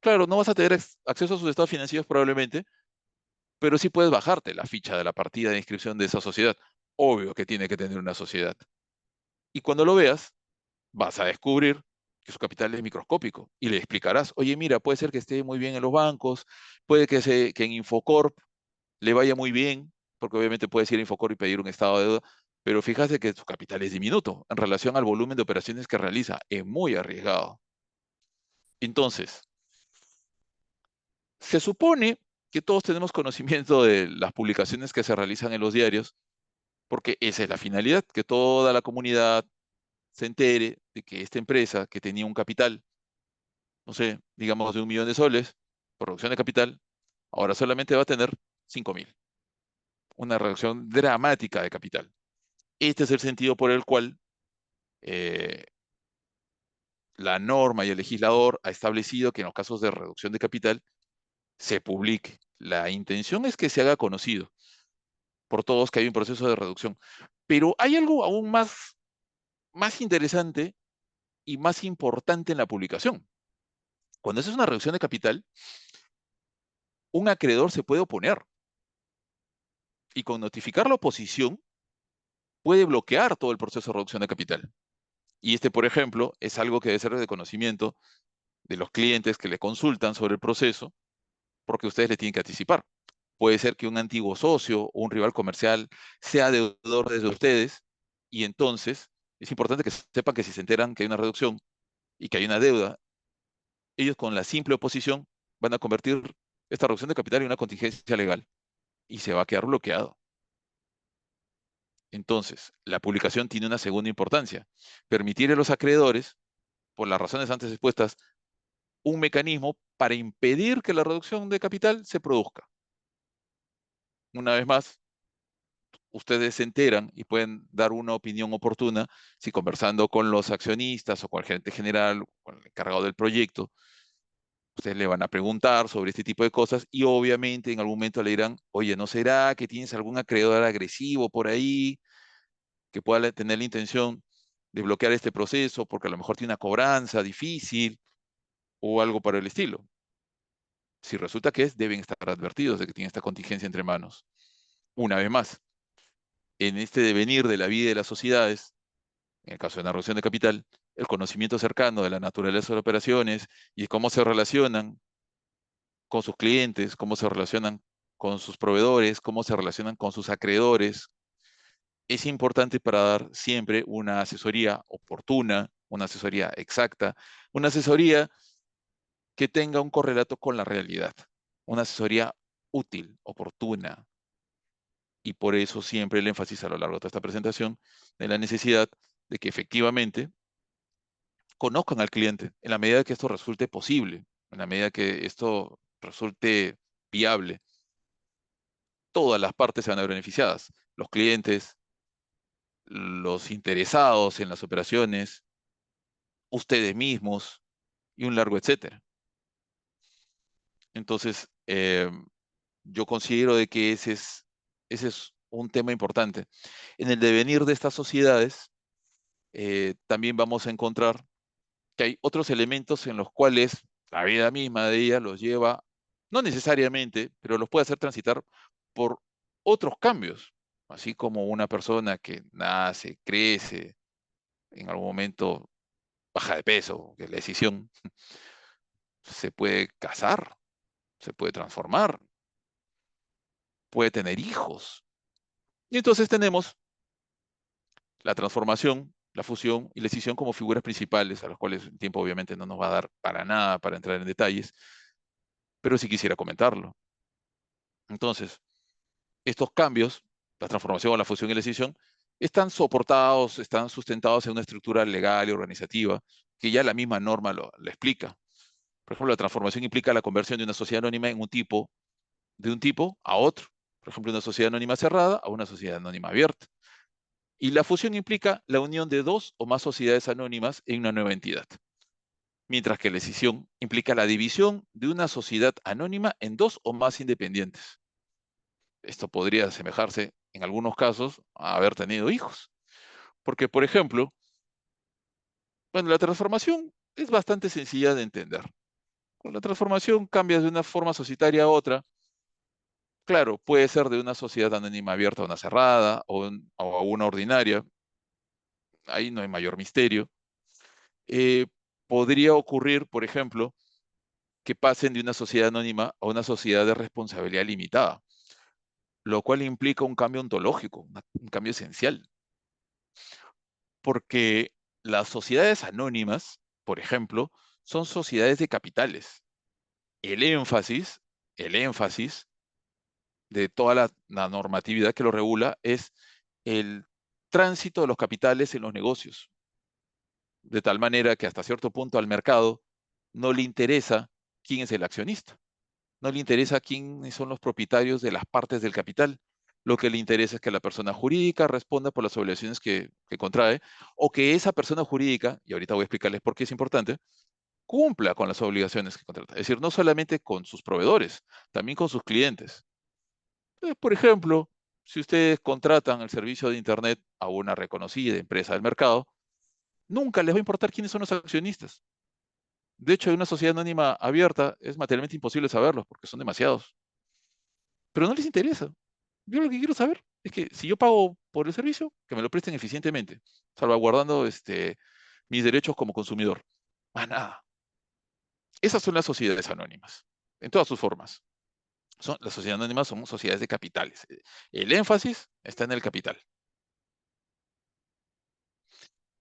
Claro, no vas a tener acceso a sus estados financieros probablemente, pero sí puedes bajarte la ficha de la partida de inscripción de esa sociedad. Obvio que tiene que tener una sociedad. Y cuando lo veas, vas a descubrir que su capital es microscópico y le explicarás, oye, mira, puede ser que esté muy bien en los bancos, puede que en Infocorp le vaya muy bien, porque obviamente puedes ir a Infocorp y pedir un estado de deuda, pero fíjate que su capital es diminuto en relación al volumen de operaciones que realiza, es muy arriesgado. Entonces, se supone que todos tenemos conocimiento de las publicaciones que se realizan en los diarios, porque esa es la finalidad, que toda la comunidad se entere de que esta empresa que tenía un capital, no sé, digamos de 1 millón de soles, por reducción de capital, ahora solamente va a tener 5.000, una reducción dramática de capital. Este es el sentido por el cual eh, la norma y el legislador ha establecido que en los casos de reducción de capital se publique. La intención es que se haga conocido por todos que hay un proceso de reducción. Pero hay algo aún más interesante y más importante en la publicación. Cuando haces una reducción de capital, un acreedor se puede oponer y con notificar la oposición puede bloquear todo el proceso de reducción de capital. Y por ejemplo, es algo que debe ser de conocimiento de los clientes que le consultan sobre el proceso, porque ustedes le tienen que anticipar. Puede ser que un antiguo socio o un rival comercial sea deudor desde ustedes y entonces es importante que sepan que si se enteran que hay una reducción y que hay una deuda, ellos con la simple oposición van a convertir esta reducción de capital en una contingencia legal y se va a quedar bloqueado. Entonces, la publicación tiene una segunda importancia: permitir a los acreedores, por las razones antes expuestas, un mecanismo para impedir que la reducción de capital se produzca. Una vez más, ustedes se enteran y pueden dar una opinión oportuna si conversando con los accionistas o con el gerente general, con el encargado del proyecto, ustedes le van a preguntar sobre este tipo de cosas y obviamente en algún momento le dirán, oye, ¿no será que tienes algún acreedor agresivo por ahí que pueda tener la intención de bloquear este proceso porque a lo mejor tiene una cobranza difícil o algo para el estilo? Si resulta que es, deben estar advertidos de que tiene esta contingencia entre manos. Una vez más, en este devenir de la vida de las sociedades, en el caso de una reducción de capital, el conocimiento cercano de la naturaleza de las operaciones y cómo se relacionan con sus clientes, cómo se relacionan con sus proveedores, cómo se relacionan con sus acreedores, es importante para dar siempre una asesoría oportuna, una asesoría exacta, una asesoría que tenga un correlato con la realidad, una asesoría útil, oportuna. Y por eso siempre el énfasis a lo largo de toda esta presentación de la necesidad de que efectivamente conozcan al cliente en la medida que esto resulte posible, en la medida que esto resulte viable. Todas las partes se van a ver beneficiadas, los clientes, los interesados en las operaciones, ustedes mismos y un largo etcétera. Entonces, yo considero de que ese es un tema importante. En el devenir de estas sociedades, también vamos a encontrar que hay otros elementos en los cuales la vida misma de ella los lleva, no necesariamente, pero los puede hacer transitar por otros cambios, así como una persona que nace, crece, en algún momento baja de peso, que es la decisión, se puede casar, se puede transformar, puede tener hijos. Y entonces tenemos la transformación, la fusión y la escisión como figuras principales, a las cuales el tiempo obviamente no nos va a dar para nada para entrar en detalles, pero sí quisiera comentarlo. Entonces, estos cambios, la transformación, la fusión y la escisión, están soportados, están sustentados en una estructura legal y organizativa que ya la misma norma lo explica. Por ejemplo, la transformación implica la conversión de una sociedad anónima en un tipo, de un tipo a otro. Por ejemplo, una sociedad anónima cerrada a una sociedad anónima abierta. Y la fusión implica la unión de dos o más sociedades anónimas en una nueva entidad. Mientras que la escisión implica la división de una sociedad anónima en dos o más independientes. Esto podría asemejarse, en algunos casos, a haber tenido hijos. Porque, por ejemplo, bueno, la transformación es bastante sencilla de entender. Con la transformación cambias de una forma societaria a otra. Claro, puede ser de una sociedad anónima abierta a una cerrada o a una ordinaria. Ahí no hay mayor misterio. Eh, Podría ocurrir, por ejemplo, que pasen de una sociedad anónima a una sociedad de responsabilidad limitada, lo cual implica un cambio ontológico, un cambio esencial, porque las sociedades anónimas, por ejemplo, son sociedades de capitales. El énfasis, el énfasis de toda la normatividad que lo regula es el tránsito de los capitales en los negocios, de tal manera que hasta cierto punto al mercado no le interesa quién es el accionista, no le interesa quiénes son los propietarios de las partes del capital. Lo que le interesa es que la persona jurídica responda por las obligaciones que contrae o que esa persona jurídica, y ahorita voy a explicarles por qué es importante, cumpla con las obligaciones que contrata. Es decir, no solamente con sus proveedores, también con sus clientes. Por ejemplo, si ustedes contratan el servicio de Internet a una reconocida empresa del mercado, nunca les va a importar quiénes son los accionistas. De hecho, en una sociedad anónima abierta es materialmente imposible saberlos porque son demasiados. Pero no les interesa. Yo lo que quiero saber es que si yo pago por el servicio, que me lo presten eficientemente, salvaguardando mis derechos como consumidor. Más nada. Esas son las sociedades anónimas, en todas sus formas. Las sociedades anónimas son sociedades de capitales. El énfasis está en el capital.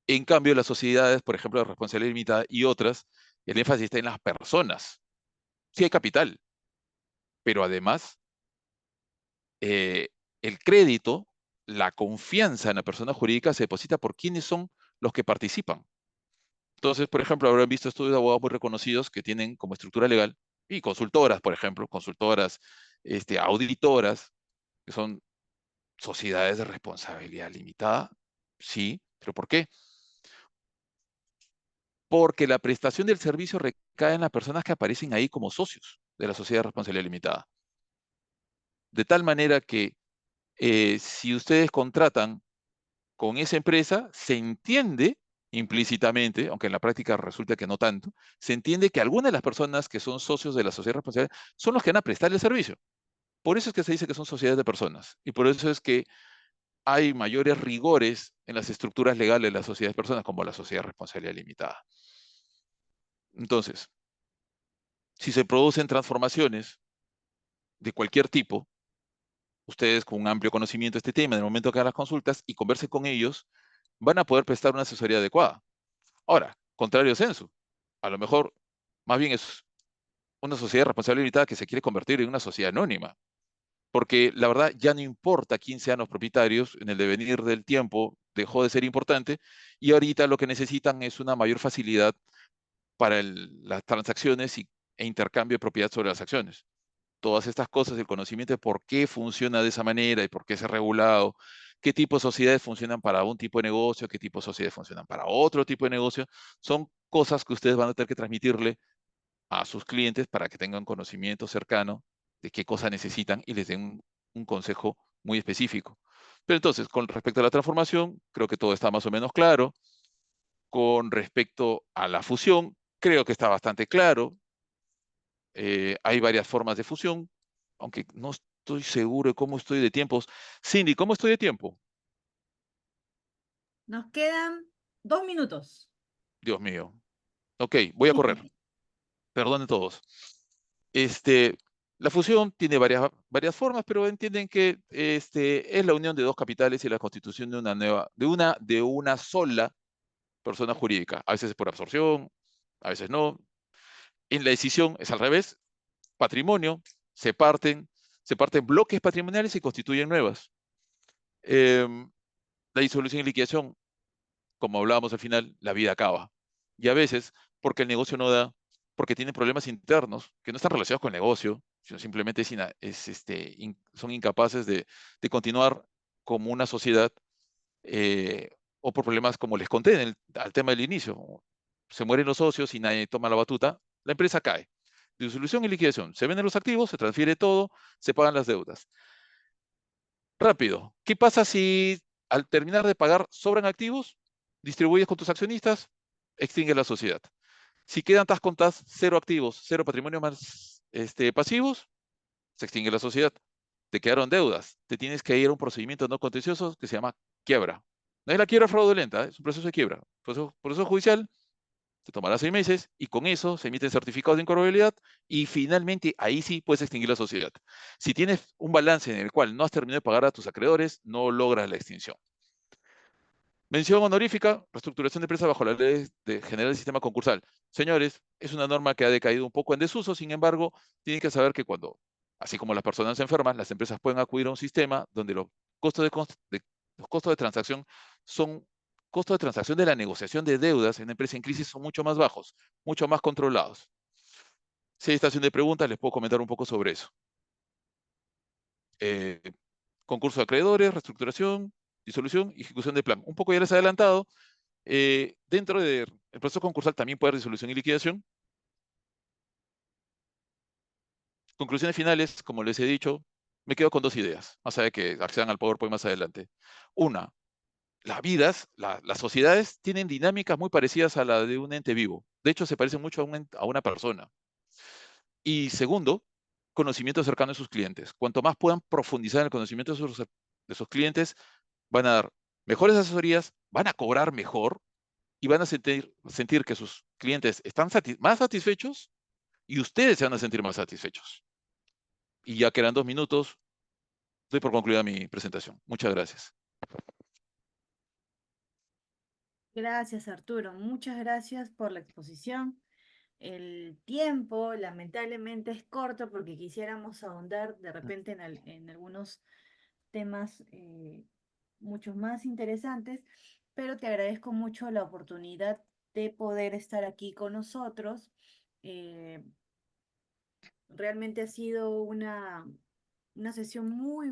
En cambio, las sociedades, por ejemplo, de responsabilidad limitada y otras, el énfasis está en las personas. Sí hay capital, pero además eh, el crédito, la confianza en la persona jurídica se deposita por quiénes son los que participan. Entonces, por ejemplo, habrán visto estudios de abogados muy reconocidos que tienen como estructura legal y consultoras, por ejemplo, consultoras, auditoras, que son sociedades de responsabilidad limitada. Sí, pero ¿por qué? Porque la prestación del servicio recae en las personas que aparecen ahí como socios de la sociedad de responsabilidad limitada. De tal manera que si ustedes contratan con esa empresa, se entiende implícitamente, aunque en la práctica resulta que no tanto, se entiende que algunas de las personas que son socios de la sociedad responsable son los que van a prestar el servicio. Por eso es que se dice que son sociedades de personas y por eso es que hay mayores rigores en las estructuras legales de las sociedades de personas, como la sociedad de responsabilidad limitada. Entonces, si se producen transformaciones de cualquier tipo, ustedes con un amplio conocimiento de este tema, en el momento que hagan las consultas y conversen con ellos, van a poder prestar una asesoría adecuada. Ahora, contrario censo, a lo mejor más bien es una sociedad responsable limitada que se quiere convertir en una sociedad anónima, porque la verdad ya no importa quién sean los propietarios, en el devenir del tiempo dejó de ser importante y ahorita lo que necesitan es una mayor facilidad para las transacciones e intercambio de propiedad sobre las acciones. Todas estas cosas, el conocimiento de por qué funciona de esa manera y por qué es regulado, qué tipo de sociedades funcionan para un tipo de negocio, qué tipo de sociedades funcionan para otro tipo de negocio, son cosas que ustedes van a tener que transmitirle a sus clientes para que tengan conocimiento cercano de qué cosa necesitan y les den un consejo muy específico. Pero entonces, con respecto a la transformación, creo que todo está más o menos claro. Con respecto a la fusión, creo que está bastante claro. Hay varias formas de fusión, aunque no estoy seguro de cómo estoy de tiempos. Cindy, ¿cómo estoy de tiempo? Nos quedan 2 minutos. Dios mío. Ok, voy a correr. Perdonen todos. Este, la fusión tiene varias formas, pero entienden que es la unión de dos capitales y la constitución de una sola persona jurídica. A veces es por absorción, a veces no. En la decisión es al revés. Patrimonio, se parten, se parten bloques patrimoniales y constituyen nuevas. Em, la disolución y liquidación, como hablábamos al final, la vida acaba. Y a veces, porque el negocio no da, porque tiene problemas internos que no están relacionados con el negocio, sino simplemente son incapaces de continuar como una sociedad, o por problemas como les conté al tema del inicio. Se mueren los socios y nadie toma la batuta, la empresa cae. Disolución y liquidación. Se venden los activos, se transfiere todo, se pagan las deudas. Rápido. ¿Qué pasa si al terminar de pagar sobran activos? Distribuyes con tus accionistas, extingue la sociedad. Si quedan tas con tas, cero activos, cero patrimonio más pasivos, se extingue la sociedad. Te quedaron deudas. Te tienes que ir a un procedimiento no contencioso que se llama quiebra. No es la quiebra fraudulenta, es un proceso de quiebra. Proceso judicial, te tomará 6 meses y con eso se emiten certificados de incorroborabilidad y finalmente ahí sí puedes extinguir la sociedad. Si tienes un balance en el cual no has terminado de pagar a tus acreedores, no logras la extinción. Mención honorífica, reestructuración de empresa bajo la ley general del sistema concursal. Señores, es una norma que ha decaído un poco en desuso, sin embargo, tienen que saber que así como las personas se enferman, las empresas pueden acudir a un sistema donde los costos de transacción son costos de transacción de la negociación de deudas en una empresa en crisis son mucho más bajos, mucho más controlados. Si hay estación de preguntas, les puedo comentar un poco sobre eso. Eh, concurso de acreedores, reestructuración, disolución y ejecución de plan. Un poco ya les he adelantado. Dentro del proceso concursal también puede haber disolución y liquidación. Conclusiones finales, como les he dicho, me quedo con dos ideas, más allá de que accedan al PowerPoint más adelante. Una, las sociedades tienen dinámicas muy parecidas a la de un ente vivo. De hecho, se parecen mucho a una persona. Y segundo, conocimiento cercano de sus clientes. Cuanto más puedan profundizar en el conocimiento de sus clientes, van a dar mejores asesorías, van a cobrar mejor y van a sentir que sus clientes están más satisfechos y ustedes se van a sentir más satisfechos. Y ya quedan 2 minutos, doy por concluida mi presentación. Muchas gracias. Gracias, Arturo. Muchas gracias por la exposición. El tiempo, lamentablemente, es corto porque quisiéramos ahondar de repente en algunos temas muchos más interesantes, pero te agradezco mucho la oportunidad de poder estar aquí con nosotros. Eh, Realmente ha sido una sesión muy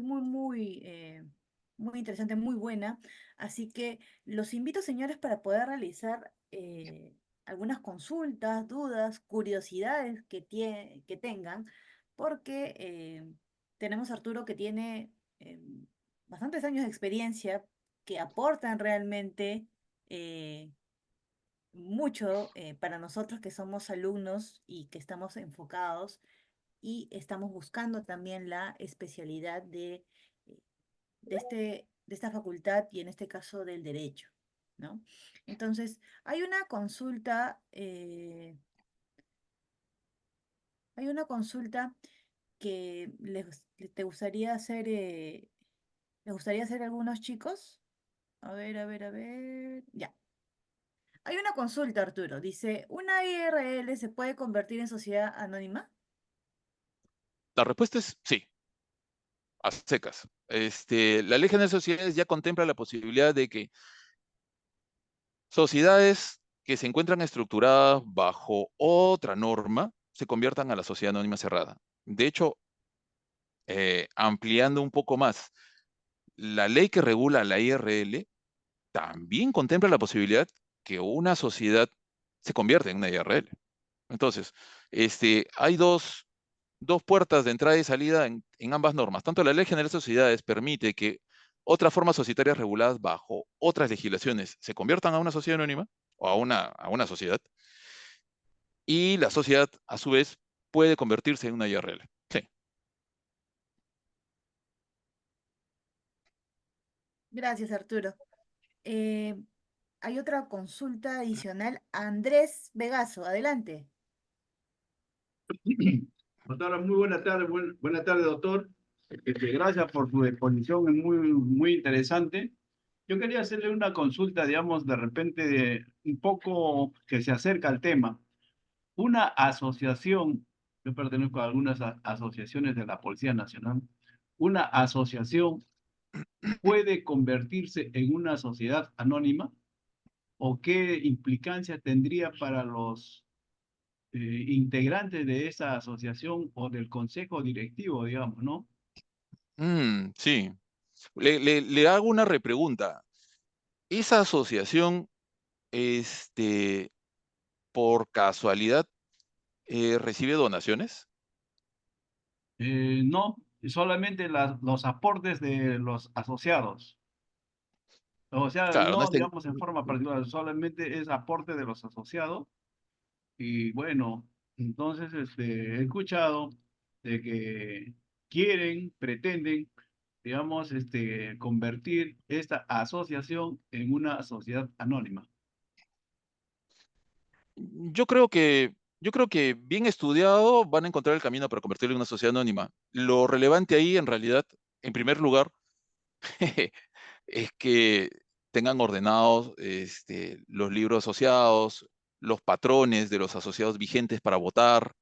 interesante, muy buena. Así que los invito, señores, para poder realizar algunas consultas, dudas, curiosidades que tengan, porque tenemos a Arturo que tiene bastantes años de experiencia que aportan realmente mucho para nosotros que somos alumnos y que estamos enfocados y estamos buscando también la especialidad de esta facultad y en este caso del derecho, ¿no? Entonces, hay una consulta que te gustaría hacer, ¿les gustaría hacer algunos chicos? A ver, ya. Hay una consulta, Arturo. Dice, ¿una IRL se puede convertir en sociedad anónima? La respuesta es sí, a secas. La Ley General de Sociedades ya contempla la posibilidad de que sociedades que se encuentran estructuradas bajo otra norma se conviertan a la sociedad anónima cerrada. De hecho, ampliando un poco más, la ley que regula la IRL también contempla la posibilidad que una sociedad se convierta en una IRL. Entonces, hay dos puertas de entrada y salida en ambas normas. Tanto la Ley General de Sociedades permite que otras formas societarias reguladas bajo otras legislaciones se conviertan a una sociedad anónima, o a una sociedad, y la sociedad, a su vez, puede convertirse en una IRL. Sí. Gracias, Arturo. Eh, Hay otra consulta adicional. Andrés Vegaso, adelante. Doctora, muy buena tarde, buena tarde, doctor. Gracias por su exposición, es muy interesante. Yo quería hacerle una consulta, digamos, de repente un poco que se acerca al tema. Una asociación, yo pertenezco a algunas asociaciones de la Policía Nacional, una asociación puede convertirse en una sociedad anónima o qué implicancia tendría para los integrantes de esa asociación o del consejo directivo, digamos, ¿no? Sí. Le hago una repregunta. ¿Esa asociación, este, por casualidad, recibe donaciones? No, solamente los aportes de los asociados. O sea, Claro, no no, estén. digamos, en forma particular, solamente es aporte de los asociados. Y bueno, entonces he escuchado de que pretenden, digamos, convertir esta asociación en una sociedad anónima. Yo creo que bien estudiado van a encontrar el camino para convertirlo en una sociedad anónima. Lo relevante ahí, en realidad, en primer lugar, es que tengan ordenados los libros asociados, los patrones de los asociados vigentes para votar,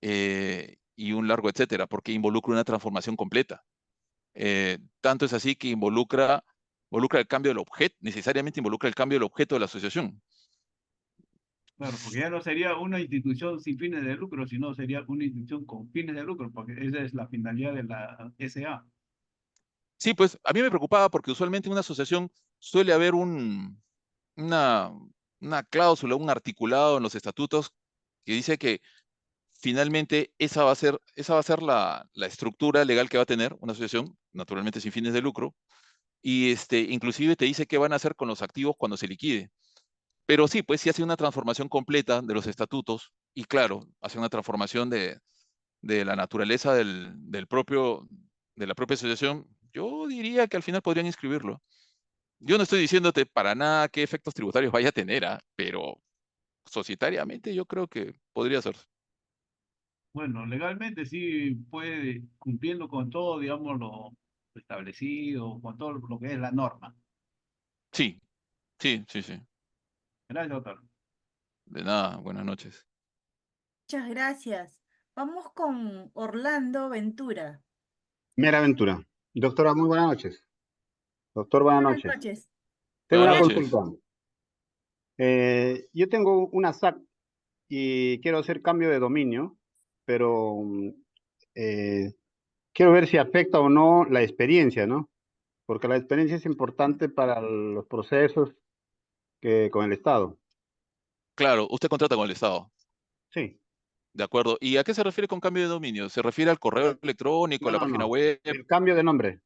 y un largo etcétera, porque involucra una transformación completa. Tanto es así que involucra el cambio del objeto, necesariamente involucra el cambio del objeto de la asociación. Claro, porque ya no sería una institución sin fines de lucro, sino sería una institución con fines de lucro, porque esa es la finalidad de la SA. Sí, pues a mí me preocupaba porque usualmente en una asociación suele haber una, una cláusula, un articulado en los estatutos que dice que finalmente esa va a ser la estructura legal que va a tener una asociación, naturalmente sin fines de lucro, y inclusive te dice qué van a hacer con los activos cuando se liquide. Pero sí, pues sí hace una transformación completa de los estatutos y claro, hace una transformación de la naturaleza de la propia asociación. Yo diría que al final podrían inscribirlo. Yo no estoy diciéndote para nada qué efectos tributarios vaya a tener, pero societariamente yo creo que podría ser. Bueno, legalmente sí puede, cumpliendo con todo, digamos, lo establecido, con todo lo que es la norma. Sí, sí, sí, sí. Gracias, doctor. De nada, buenas noches. Muchas gracias. Vamos con Orlando Ventura. Mera Aventura. Doctora, muy buenas noches. Doctor, buenas Buenas noches. noches. Tengo Buenas una Adelante. noches. consulta. Yo tengo una SAC y quiero hacer cambio de dominio, pero eh, quiero ver si afecta o no la experiencia, ¿no? Porque la experiencia es importante para los procesos con el Estado. Claro, usted contrata con el Estado, Sí. ¿de acuerdo? ¿Y a qué se refiere con cambio de dominio? ¿Se refiere al correo electrónico, a No, la no, página no. web? El cambio de nombre.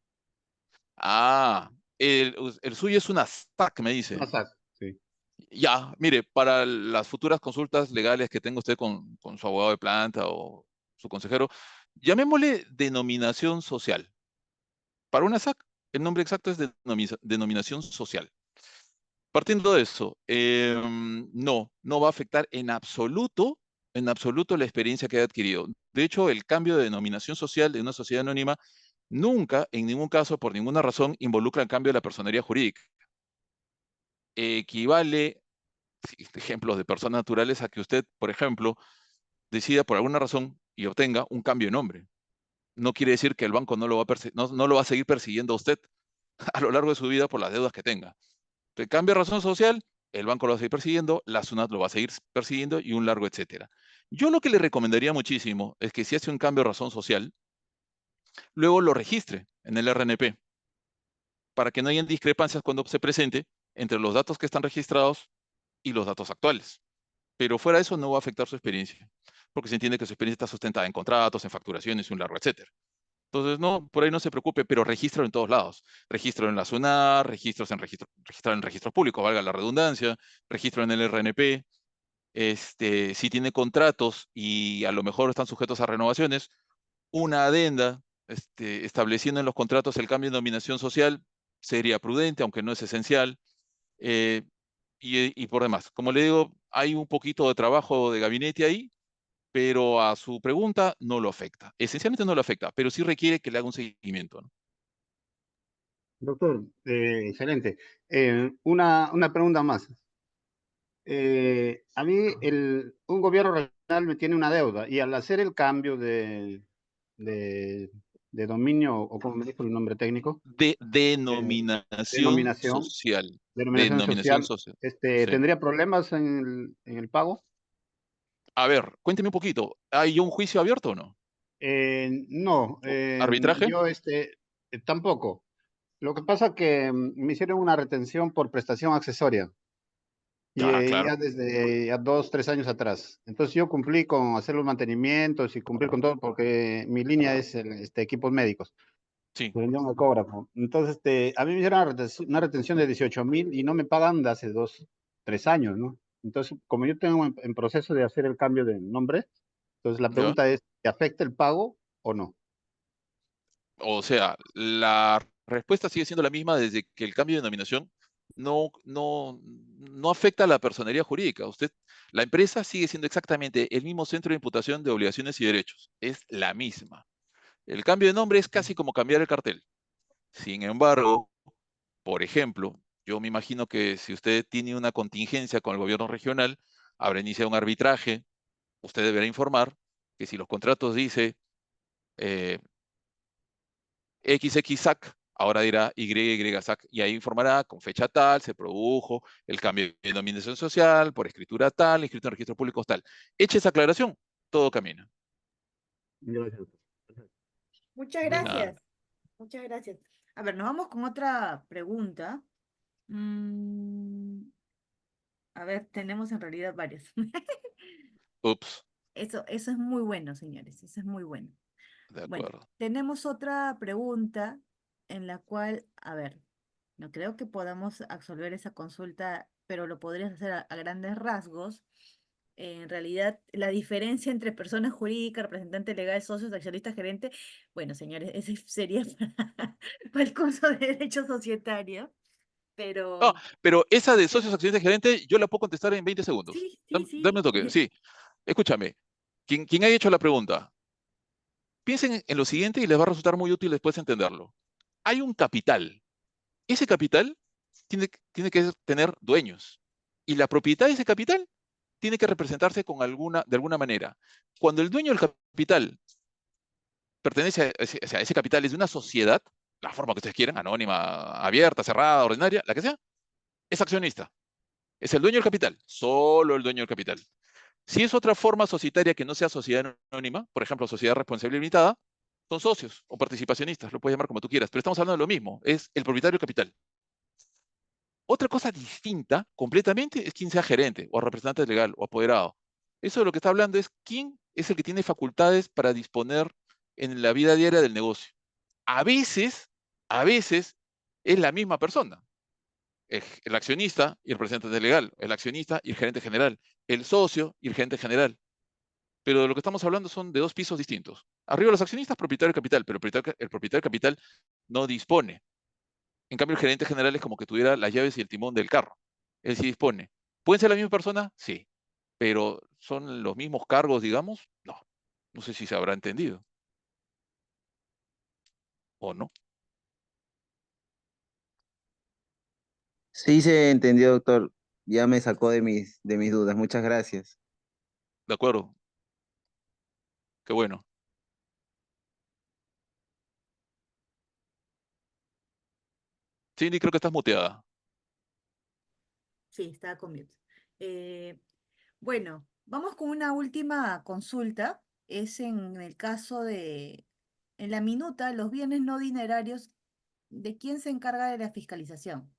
Ah, el suyo es una SAC, me Una dice. SAC, sí. Ya, mire, para las futuras consultas legales que tenga usted con su abogado de planta o su consejero, llamémosle denominación social. Para una SAC, el nombre exacto es denominación social. Partiendo de eso, no va a afectar en absoluto la experiencia que haya adquirido. De hecho, el cambio de denominación social de una sociedad anónima nunca, en ningún caso, por ninguna razón, involucra el cambio de la personería jurídica. Equivale, sí, ejemplos de personas naturales, a que usted, por ejemplo, decida por alguna razón y obtenga un cambio de nombre. No quiere decir que el banco no lo va a seguir persiguiendo a usted a lo largo de su vida por las deudas que tenga. Te cambia razón social, el banco lo va a seguir persiguiendo, la SUNAT lo va a seguir persiguiendo y un largo etcétera. Yo lo que le recomendaría muchísimo es que si hace un cambio de razón social, luego lo registre en el RNP para que no hayan discrepancias cuando se presente entre los datos que están registrados y los datos actuales. Pero fuera de eso no va a afectar su experiencia, porque se entiende que su experiencia está sustentada en contratos, en facturaciones y un largo etcétera. Entonces, no, por ahí no se preocupe, pero registro en todos lados. Registro en la SUNAR, registro en registros públicos, valga la redundancia, registro en el RNP. Si tiene contratos y a lo mejor están sujetos a renovaciones, una adenda estableciendo en los contratos el cambio de denominación social sería prudente, aunque no es esencial. eh, y por demás, como le digo, hay un poquito de trabajo de gabinete ahí, pero a su pregunta no lo afecta. Esencialmente no lo afecta, pero sí requiere que le haga un seguimiento, ¿no? Doctor, excelente. Una pregunta más. A mí un gobierno regional me tiene una deuda y al hacer el cambio de, de dominio, o como me dijo el nombre técnico, De eh, denominación denominación, social. denominación Denominación social, social. Sí. ¿tendría problemas en el pago? A ver, cuénteme un poquito. ¿Hay un juicio abierto o no? No, ¿Arbitraje? yo tampoco. Lo que pasa que me hicieron una retención por prestación accesoria. Y Ah, claro. ya desde ya 2, 3 años atrás. Entonces yo cumplí con hacer los mantenimientos y cumplir con todo porque mi línea es equipos médicos. Sí. Pues yo me cobra, po. Entonces a mí me hicieron una retención de 18.000 y no me pagan de hace 2, 3 años, ¿no? Entonces, como yo tengo en proceso de hacer el cambio de nombre, entonces la ¿Ya? pregunta es, ¿te afecta el pago o no? O sea, la respuesta sigue siendo la misma desde que el cambio de denominación no afecta a la personería jurídica. La empresa sigue siendo exactamente el mismo centro de imputación de obligaciones y derechos. Es la misma. El cambio de nombre es casi como cambiar el cartel. Sin embargo, por ejemplo, yo me imagino que si usted tiene una contingencia con el gobierno regional, habrá iniciado un arbitraje, usted deberá informar que si los contratos dice eh, XXSAC, ahora dirá YYSAC, y ahí informará con fecha tal, se produjo el cambio de denominación social, por escritura tal, inscrito en registros públicos tal. Hecha esa aclaración, todo camina. Gracias. Muchas De nada. gracias. Muchas gracias. A ver, nos vamos con otra pregunta. Mm, a ver, tenemos en realidad varias. Ups, Eso es muy bueno, señores. Eso es muy bueno. de Bueno, acuerdo. tenemos otra pregunta en la cual, a ver, no creo que podamos absolver esa consulta, pero lo podrías hacer a grandes rasgos. En realidad, la diferencia entre persona jurídica, representante legal, socios, accionista, gerente, bueno, señores, ese sería para el curso de Derecho Societario, Ah, pero pero esa de sí, socios, accionistas, gerente, yo la puedo contestar en 20 segundos. sí, sí, Dame un sí. toque. Sí, escúchame. Quien haya hecho la pregunta, piensen en lo siguiente y les va a resultar muy útil después entenderlo. Hay un capital. Ese capital tiene que tener dueños. Y la propiedad de ese capital tiene que representarse de alguna manera. Cuando el dueño del capital pertenece o sea, ese capital es de una sociedad, la forma que ustedes quieran, anónima, abierta, cerrada, ordinaria, la que sea, es accionista. Es el dueño del capital, solo el dueño del capital. Si es otra forma societaria que no sea sociedad anónima, por ejemplo, sociedad responsable limitada, son socios o participacionistas, lo puedes llamar como tú quieras, pero estamos hablando de lo mismo, es el propietario del capital. Otra cosa distinta completamente es quién sea gerente o representante legal o apoderado. Eso de lo que está hablando es quién es el que tiene facultades para disponer en la vida diaria del negocio. A veces, a veces es la misma persona. El accionista y el representante legal, el accionista y el gerente general, el socio y el gerente general. Pero de lo que estamos hablando son de dos pisos distintos. Arriba los accionistas, propietario del capital, pero el propietario del capital no dispone. En cambio, el gerente general es como que tuviera las llaves y el timón del carro. Él sí dispone. ¿Pueden ser la misma persona? Sí. Pero ¿son los mismos cargos, digamos? No. No sé si se habrá entendido. ¿O no? Sí se entendió, doctor. Ya me sacó de mis dudas. Muchas gracias. ¿De acuerdo? Qué bueno. Cindy, creo que estás muteada. Sí, estaba con mute. Eh, bueno, vamos con una última consulta. Es en el caso en la minuta, los bienes no dinerarios, ¿de quién se encarga de la fiscalización?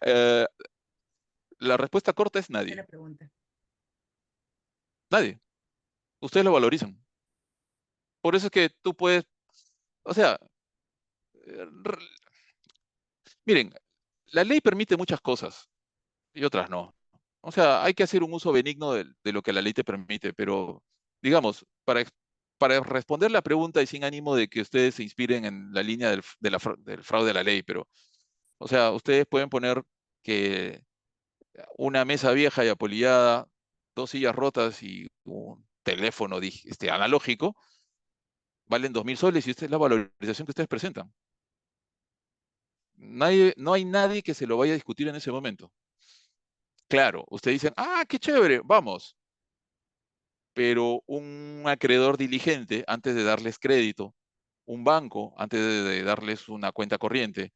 Eh, la respuesta corta es Esa es nadie. la pregunta. Nadie. Ustedes lo valorizan. Por eso es que tú puedes, o sea, miren, la ley permite muchas cosas y otras no. O sea, hay que hacer un uso benigno de lo que la ley te permite, pero digamos, para responder la pregunta y sin ánimo de que ustedes se inspiren en la línea del fraude a la ley, pero, o sea, ustedes pueden poner que una mesa vieja y apolillada, 2 sillas rotas y un teléfono analógico valen 2.000 soles y esta es la valorización que ustedes presentan. No hay nadie que se lo vaya a discutir en ese momento. Claro, ustedes dicen, ah, qué chévere, vamos. Pero un acreedor diligente, antes de darles crédito, un banco, antes de darles una cuenta corriente,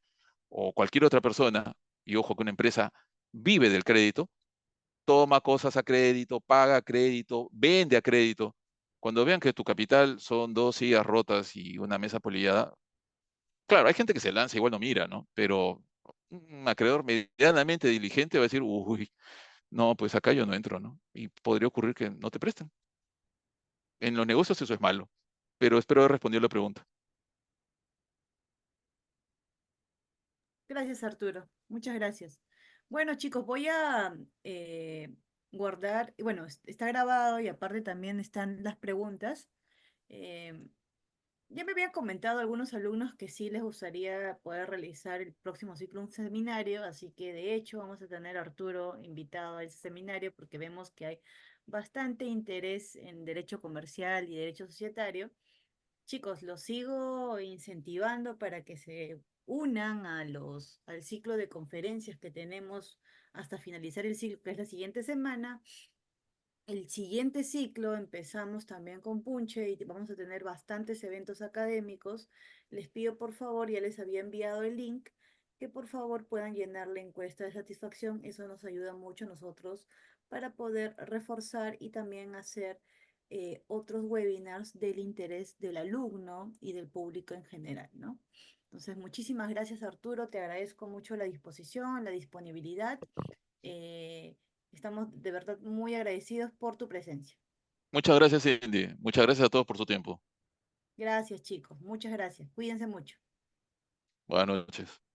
o cualquier otra persona, y ojo que una empresa vive del crédito, toma cosas a crédito, paga a crédito, vende a crédito. Cuando vean que tu capital son 2 sillas rotas y una mesa polillada, claro, hay gente que se lanza, igual no mira, ¿no? Pero un acreedor medianamente diligente va a decir, uy, no, pues acá yo no entro, ¿no? Y podría ocurrir que no te presten. En los negocios eso es malo, pero espero haber respondido la pregunta. Gracias, Arturo. Muchas gracias. Bueno, chicos, voy a guardar, bueno, está grabado y aparte también están las preguntas. Em, ya me habían comentado algunos alumnos que sí les gustaría poder realizar el próximo ciclo un seminario, así que de hecho vamos a tener a Arturo invitado a ese seminario porque vemos que hay bastante interés en derecho comercial y derecho societario. Chicos, los sigo incentivando para que se unan al ciclo de conferencias que tenemos hasta finalizar el ciclo, que es la siguiente semana. El siguiente ciclo empezamos también con Punche y vamos a tener bastantes eventos académicos. Les pido por favor, ya les había enviado el link, que por favor puedan llenar la encuesta de satisfacción. Eso nos ayuda mucho a nosotros para poder reforzar y también hacer otros webinars del interés del alumno y del público en general, ¿no? Entonces, muchísimas gracias, Arturo. Te agradezco mucho la disposición, la disponibilidad. Eh, Estamos de verdad muy agradecidos por tu presencia. Muchas gracias, Cindy. Muchas gracias a todos por su tiempo. Gracias, chicos. Muchas gracias. Cuídense mucho. Buenas noches.